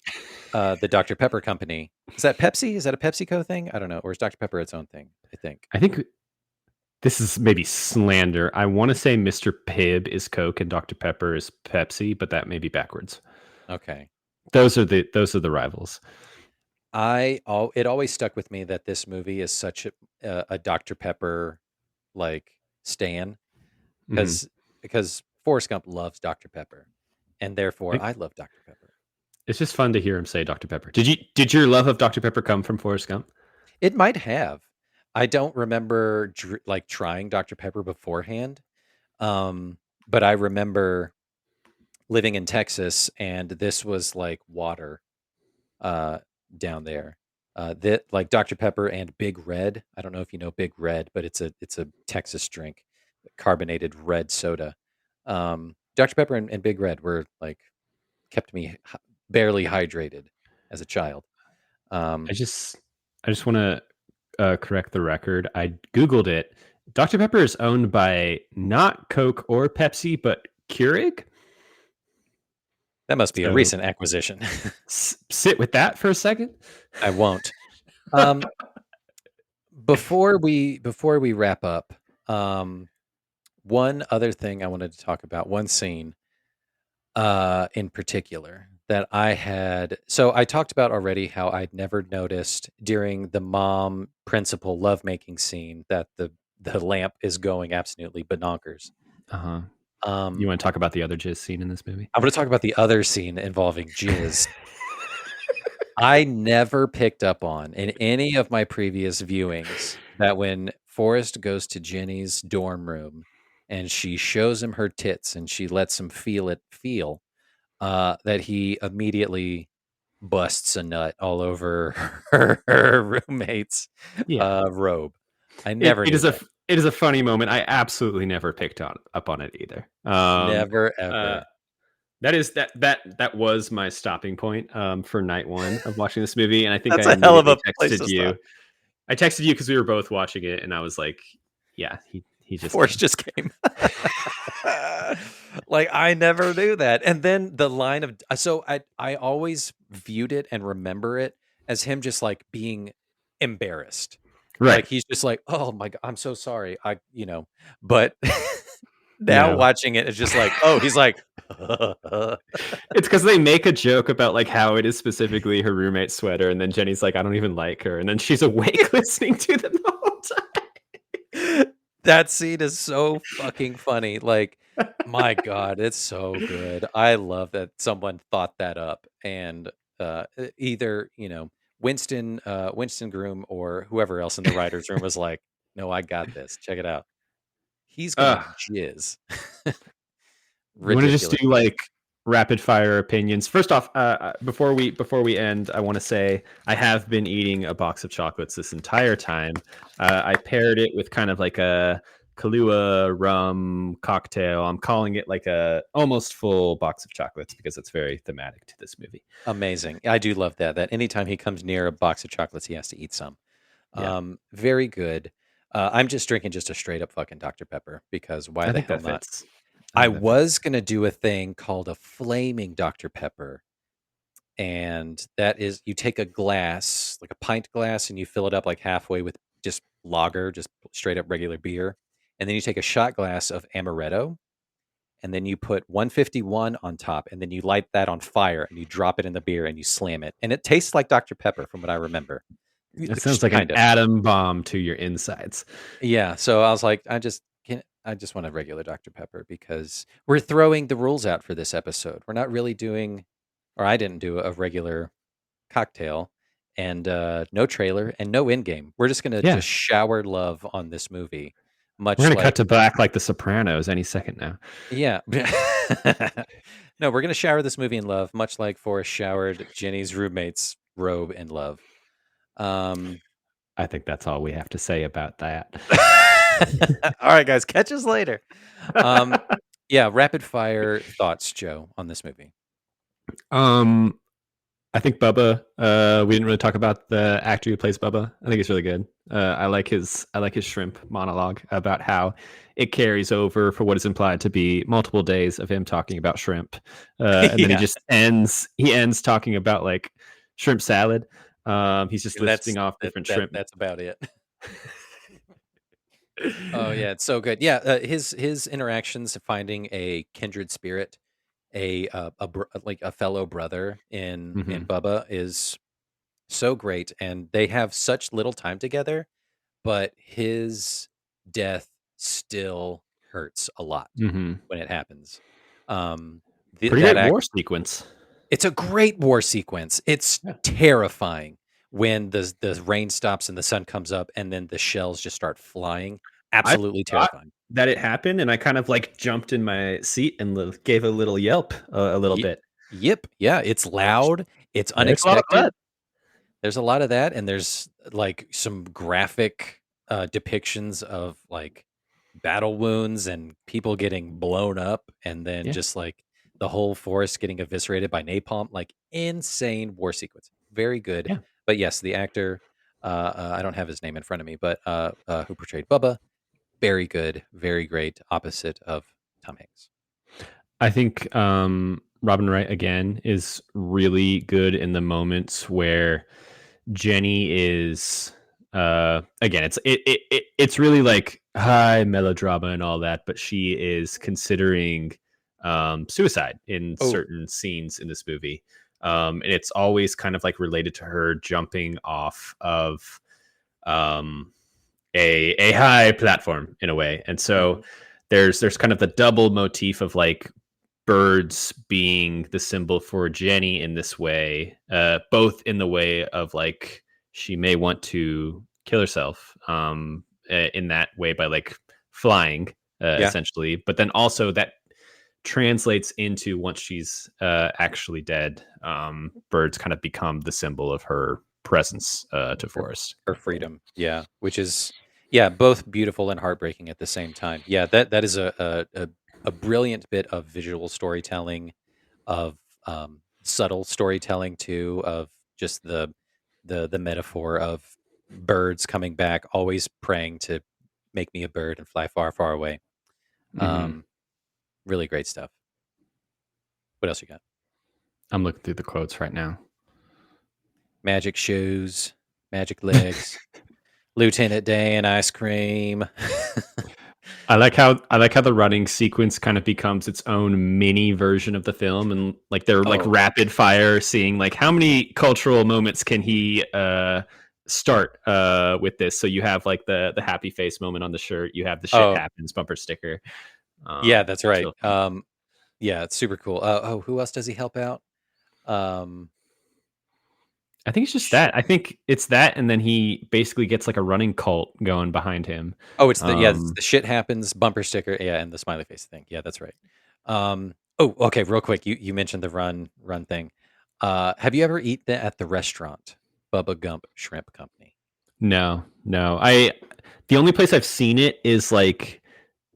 the Dr. Pepper company. Is that Pepsi? Is that a PepsiCo thing? I don't know. Or is Dr. Pepper its own thing? I think. I think this is maybe slander. I want to say Mr. Pibb is Coke and Dr. Pepper is Pepsi, but that may be backwards. Okay. Those are the rivals. It always stuck with me that this movie is such a Dr. Pepper like stan, Hmm. because Forrest Gump loves Dr. Pepper, and therefore I love Dr. Pepper. It's just fun to hear him say Dr. Pepper. Did your love of Dr. Pepper come from Forrest Gump? It might have. I don't remember like trying Dr. Pepper beforehand, but I remember living in Texas, and this was like water uh, down there. That like Dr. Pepper and Big Red. I don't know if you know Big Red, but it's a Texas drink, carbonated red soda. Dr. Pepper and Big Red were like kept me barely hydrated as a child. I just I just want to correct the record. I googled it. Dr Pepper is owned by not Coke or Pepsi, but Keurig. That must be a So recent acquisition. sit with that for a second. I won't. Um, before we wrap up, um, one other thing I wanted to talk about, one scene in particular that I had. So I talked about already how I'd never noticed during the mom principal lovemaking scene that the lamp is going absolutely bonkers. Uh huh. You Um, want to talk about the other jizz scene in this movie? I'm going to talk about the other scene involving jizz. I never picked up on in any of my previous viewings that when Forrest goes to Jenny's dorm room and she shows him her tits and she lets him feel that he immediately busts a nut all over her roommate's Yeah. robe. I It, never it knew is a that. it is a funny moment. I absolutely never picked up on it either. Never Uh, ever. that was my stopping point for night one of watching this movie, and I think I That's a hell of immediately a place texted to you. stop. I texted you because we were both watching it, and I was like, "Yeah, he just Force came." just came. Like I never knew that. And then the line of so I always viewed it and remember it as him just like being embarrassed. Right? Like he's just like, "Oh my god, I'm so sorry." But now No, watching it, it's just like, "Oh, he's like it's because they make a joke about like how it is specifically her roommate's sweater, and then Jenny's like, "I don't even like her," and then she's awake listening to them the whole That scene is so fucking funny. Like, my god, it's so good. I love that someone thought that up and, either, Winston Groom or whoever else in the writer's room was like, "No, I got this. Check it out. He's gonna time. jizz." You want to just Ridiculous. do like rapid fire opinions? First off, before we end, I want to say I have been eating a box of chocolates this entire time. I paired it with kind of like a Kahlua rum cocktail. I'm calling it like a almost full box of chocolates because it's very thematic to this movie. Amazing. I do love that anytime he comes near a box of chocolates, he has to eat some. Yeah, Very good. I'm just drinking just a straight up fucking Dr. Pepper because why I the think hell that not? fits. I I think that fits. was gonna do a thing called a flaming Dr. Pepper, and that is you take a glass, like a pint glass, and you fill it up like halfway with just lager, just straight up regular beer, and then you take a shot glass of amaretto, and then you put 151 on top, and then you light that on fire, and you drop it in the beer, and you slam it, and it tastes like Dr. Pepper from what I remember. It sounds like an Kind of. atom bomb to your insides. Yeah, so I was like, I just want a regular Dr. Pepper because we're throwing the rules out for this episode. We're not really doing, or I didn't do a regular cocktail and no trailer and no in game. We're just gonna Yeah, just shower love on this movie, we're much gonna cut like to black like The Sopranos any second now. yeah. No, we're gonna shower this movie in love, much like Forrest showered Jenny's roommate's robe in love. Um, I think that's all we have to say about that. all right, guys, catch us later. Um, yeah, rapid fire thoughts, Joe, on this movie. um, I think Bubba. We didn't really talk about the actor who plays Bubba. I think he's really good. I like his shrimp monologue about how it carries over for what is implied to be multiple days of him talking about shrimp, and then he Yeah, just ends. He ends talking about like shrimp salad. He's just that's listing off different shrimp. that's about it. Oh yeah, it's so good. Yeah, his interactions finding a kindred spirit, like a fellow brother in Hmm. Bubba is so great, and they have such little time together, but his death still hurts a lot Hmm. when it happens. Um, Pretty that great act war sequence. It's a great war sequence. It's Yeah. terrifying when the rain stops and the sun comes up and then the shells just start flying. I Absolutely thought terrifying. that it happened, and I kind of like jumped in my seat and gave a little yelp a little Ye bit. Yep, yeah, it's loud, it's There's a lot of blood. unexpected. There's a lot of that, and there's, like, some graphic, depictions of, like, battle wounds and people getting blown up, and then Yeah. just like the whole forest getting eviscerated by napalm, like insane war sequence. Very good. Yeah. But yes, the actor, I don't have his name in front of me, but who portrayed Bubba, very good, very great, opposite of Tom Hanks. I think Robin Wright again is really good in the moments where Jenny is again it's really like high melodrama and all that, but she is considering suicide in Oh, certain scenes in this movie. And it's always kind of like related to her jumping off of um a high platform in a way. And so mhm. there's kind of the double motif of like birds being the symbol for Jenny in this way, both in the way of like she may want to kill herself in that way by like flying Yeah, essentially, but then also that translates into once she's actually dead, birds kind of become the symbol of her presence to for Forest. for freedom. Yeah, which is yeah, both beautiful and heartbreaking at the same time. Yeah, that is a brilliant bit of visual storytelling, of subtle storytelling too, of just the metaphor of birds coming back, always praying to make me a bird and fly far, far away. Hmm. Um, really great stuff. What else you got? I'm looking through the quotes right now. Magic shoes, magic legs, Lieutenant Dan ice cream. I like how the running sequence kind of becomes its own mini version of the film, and like they're like Oh, rapid fire, seeing like how many cultural moments can he start with this. So you have like the happy face moment on the shirt, you have the shit oh, happens bumper sticker. yeah, that's It's right. real fun. Yeah, it's super cool. Oh, who else does he help out? Um, I think it's just sh- that. I think it's that, and then he basically gets like a running cult going behind him. oh, it's Um, the shit happens bumper sticker. Yeah, and the smiley face thing. Yeah, that's right. Oh, okay, real quick. You mentioned the run thing. Have you ever eaten at the restaurant, Bubba Gump Shrimp Company? no, no. The only place I've seen it is like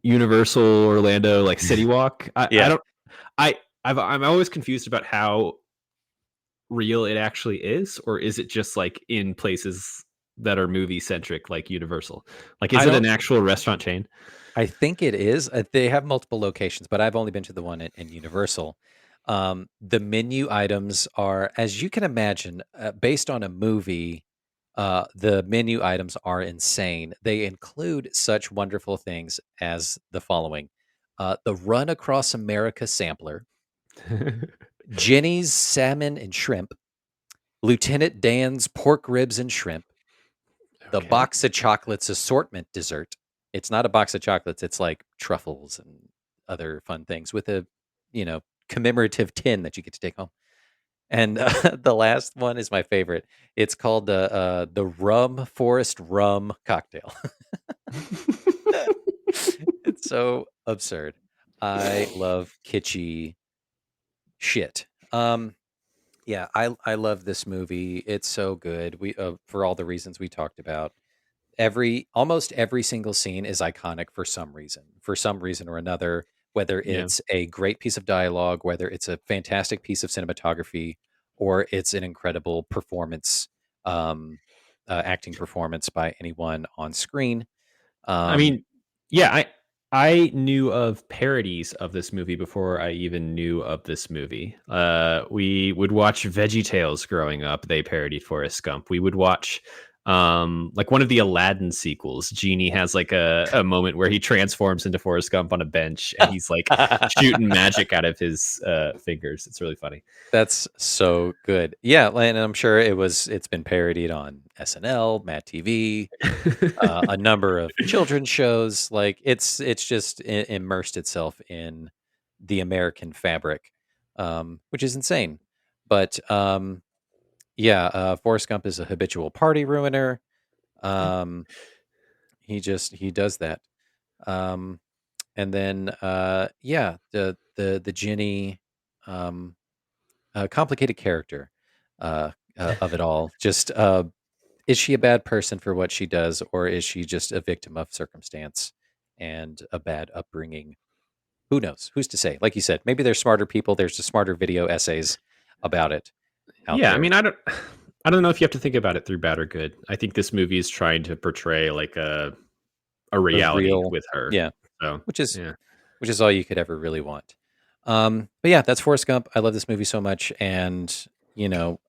Universal Orlando, like City Walk. I Yeah, don't. I'm always confused about how real it actually is, or is it just like in places that are movie centric, like Universal? Like, is I it an don't. actual restaurant chain? I think it is. They have multiple locations, but I've only been to the one in Universal. The menu items are, as you can imagine, based on a movie. The menu items are insane. They include such wonderful things as the following: the Run Across America sampler, Jenny's salmon and shrimp, Lieutenant Dan's pork ribs and shrimp, the Okay. box of chocolates assortment dessert. It's not a box of chocolates, it's like truffles and other fun things with a, you know, commemorative tin that you get to take home. And the last one is my favorite. It's called the Rum Forest Rum Cocktail. It's so absurd. I love kitschy shit. Yeah, I love this movie. It's so good. We for all the reasons we talked about. Almost every single scene is iconic for some reason or another, whether Yeah. it's a great piece of dialogue, whether it's a fantastic piece of cinematography, or it's an incredible performance, um, acting performance by anyone on screen. I Um, mean, yeah, I knew of parodies of this movie before I even knew of this movie. We would watch Veggie Tales growing up. They parodied Forrest Gump. We would watch like one of the Aladdin sequels. Genie has like a moment where he transforms into Forrest Gump on a bench and he's like shooting magic out of his fingers. It's really funny. that's so good. Yeah, and I'm sure it's been parodied on SNL, Mad TV, a number of children's shows. Like it's just immersed itself in the American fabric, which is insane. But yeah, Forrest Gump is a habitual party ruiner. Um, he does that. Um, and then yeah, the Ginny, um, complicated character of it all. Just is she a bad person for what she does, or is she just a victim of circumstance? and a bad upbringing. Who knows? Who's to say? Like you said, maybe there's smarter people. There's just smarter video essays about it out Yeah, I there. mean, I don't know if you have to think about it through bad or good. I think this movie is trying to portray like a A reality real, with her. yeah, So which is yeah, which is all you could ever really want. But yeah, that's Forrest Gump. I love this movie so much, and you know,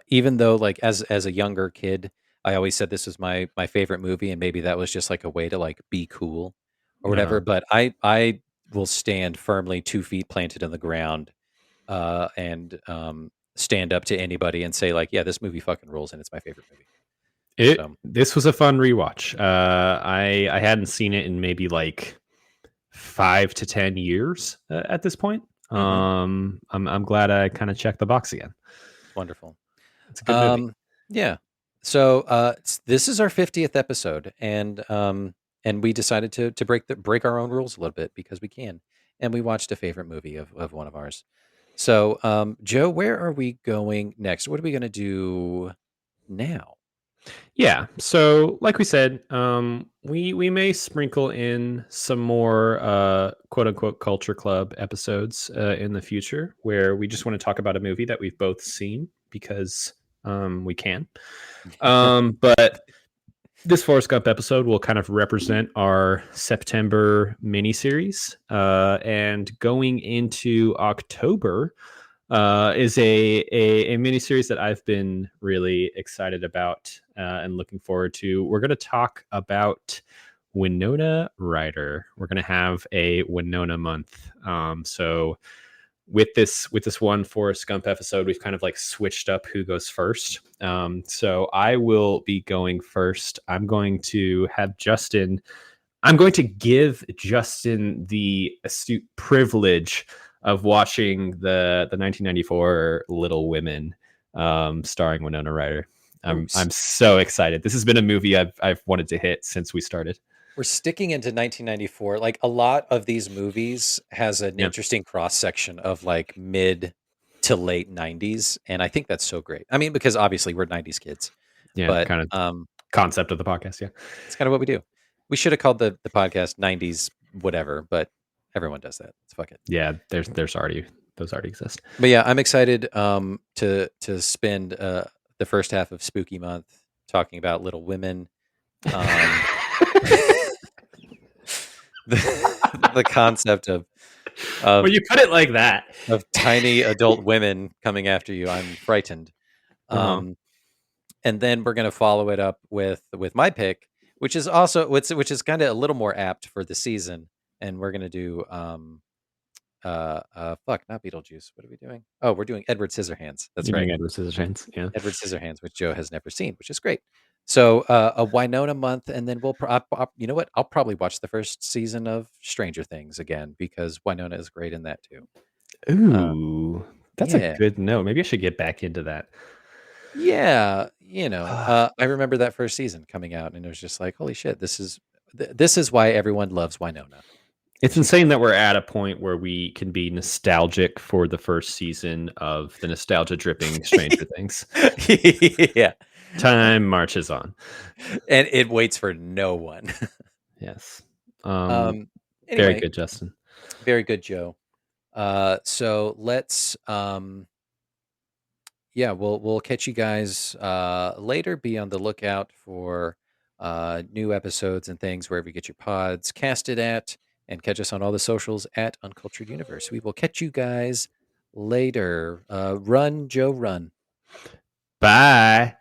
even though like as a younger kid, I always said this was my favorite movie, and maybe that was just like a way to like be cool or uh-huh. whatever. But I will stand firmly 2 feet planted in the ground, and stand up to anybody and say like, yeah, this movie fucking rules, and it's my favorite movie. So This was a fun rewatch. I hadn't seen it in maybe like 5 to 10 years at this point. mhm, I'm glad I kind of checked the box again. it's wonderful. It's a good movie. Yeah. So this is our 50th episode, and we decided to break our own rules a little bit because we can, and we watched a favorite movie of one of ours. So Joe, where are we going next? What are we going to do now? Yeah. So, like we said, we may sprinkle in some more quote unquote culture club episodes in the future where we just want to talk about a movie that we've both seen because we can. But this Forrest Gump episode will kind of represent our September miniseries, and going into October is a miniseries that I've been really excited about and looking forward to. We're going to talk about Winona Ryder. We're going to have a Winona month. So with this one Forrest Gump episode, we've kind of like switched up who goes first. So I will be going first. I'm going to have Justin. I'm going to give Justin the astute privilege of watching the 1994 Little Women, starring Winona Ryder. Ooh, I'm so excited. This has been a movie I've wanted to hit since we started. we're sticking into 1994. Like a lot of these movies has an Yeah, interesting cross section of like mid to late 90s, and I think that's so great. I mean, because obviously we're 90s kids, yeah, but kind of concept of the podcast. Yeah, it's kind of what we do. We should have called the podcast 90s whatever, but everyone does that. It's fuck it. yeah. There's already those already exist. But yeah, I'm excited to spend the first half of Spooky Month talking about Little Women. Um the concept When of you put it like that. tiny adult women coming after you, I'm frightened. Uh-huh. Um and then we're going to follow it up with my pick, which is also which is kind of a little more apt for the season, and we're going to do fuck, not Beetlejuice. What are we doing? Oh, we're doing Edward Scissorhands. That's You're right. doing Edward Scissorhands. Yeah. Edward Scissorhands, which Joe has never seen, which is great. So a Winona month, and then you know what? I'll probably watch the first season of Stranger Things again because Winona is great in that too. Uh, Ooh, that's a yeah, good note. Maybe I should get back into that. yeah. I remember that first season coming out, and it was just like, holy shit, this is why everyone loves Winona. It's She's insane that we're at a point where we can be nostalgic for the first season of the nostalgia dripping Stranger Things. yeah, Time marches on. and it waits for no one. Yes. um. Very Anyway, good, Justin. very good, Joe. So let's yeah, we'll catch you guys later. Be on the lookout for new episodes and things wherever you get your pods casted at, and catch us on all the socials at Uncultured Universe. We will catch you guys later. Run, Joe, run. Bye.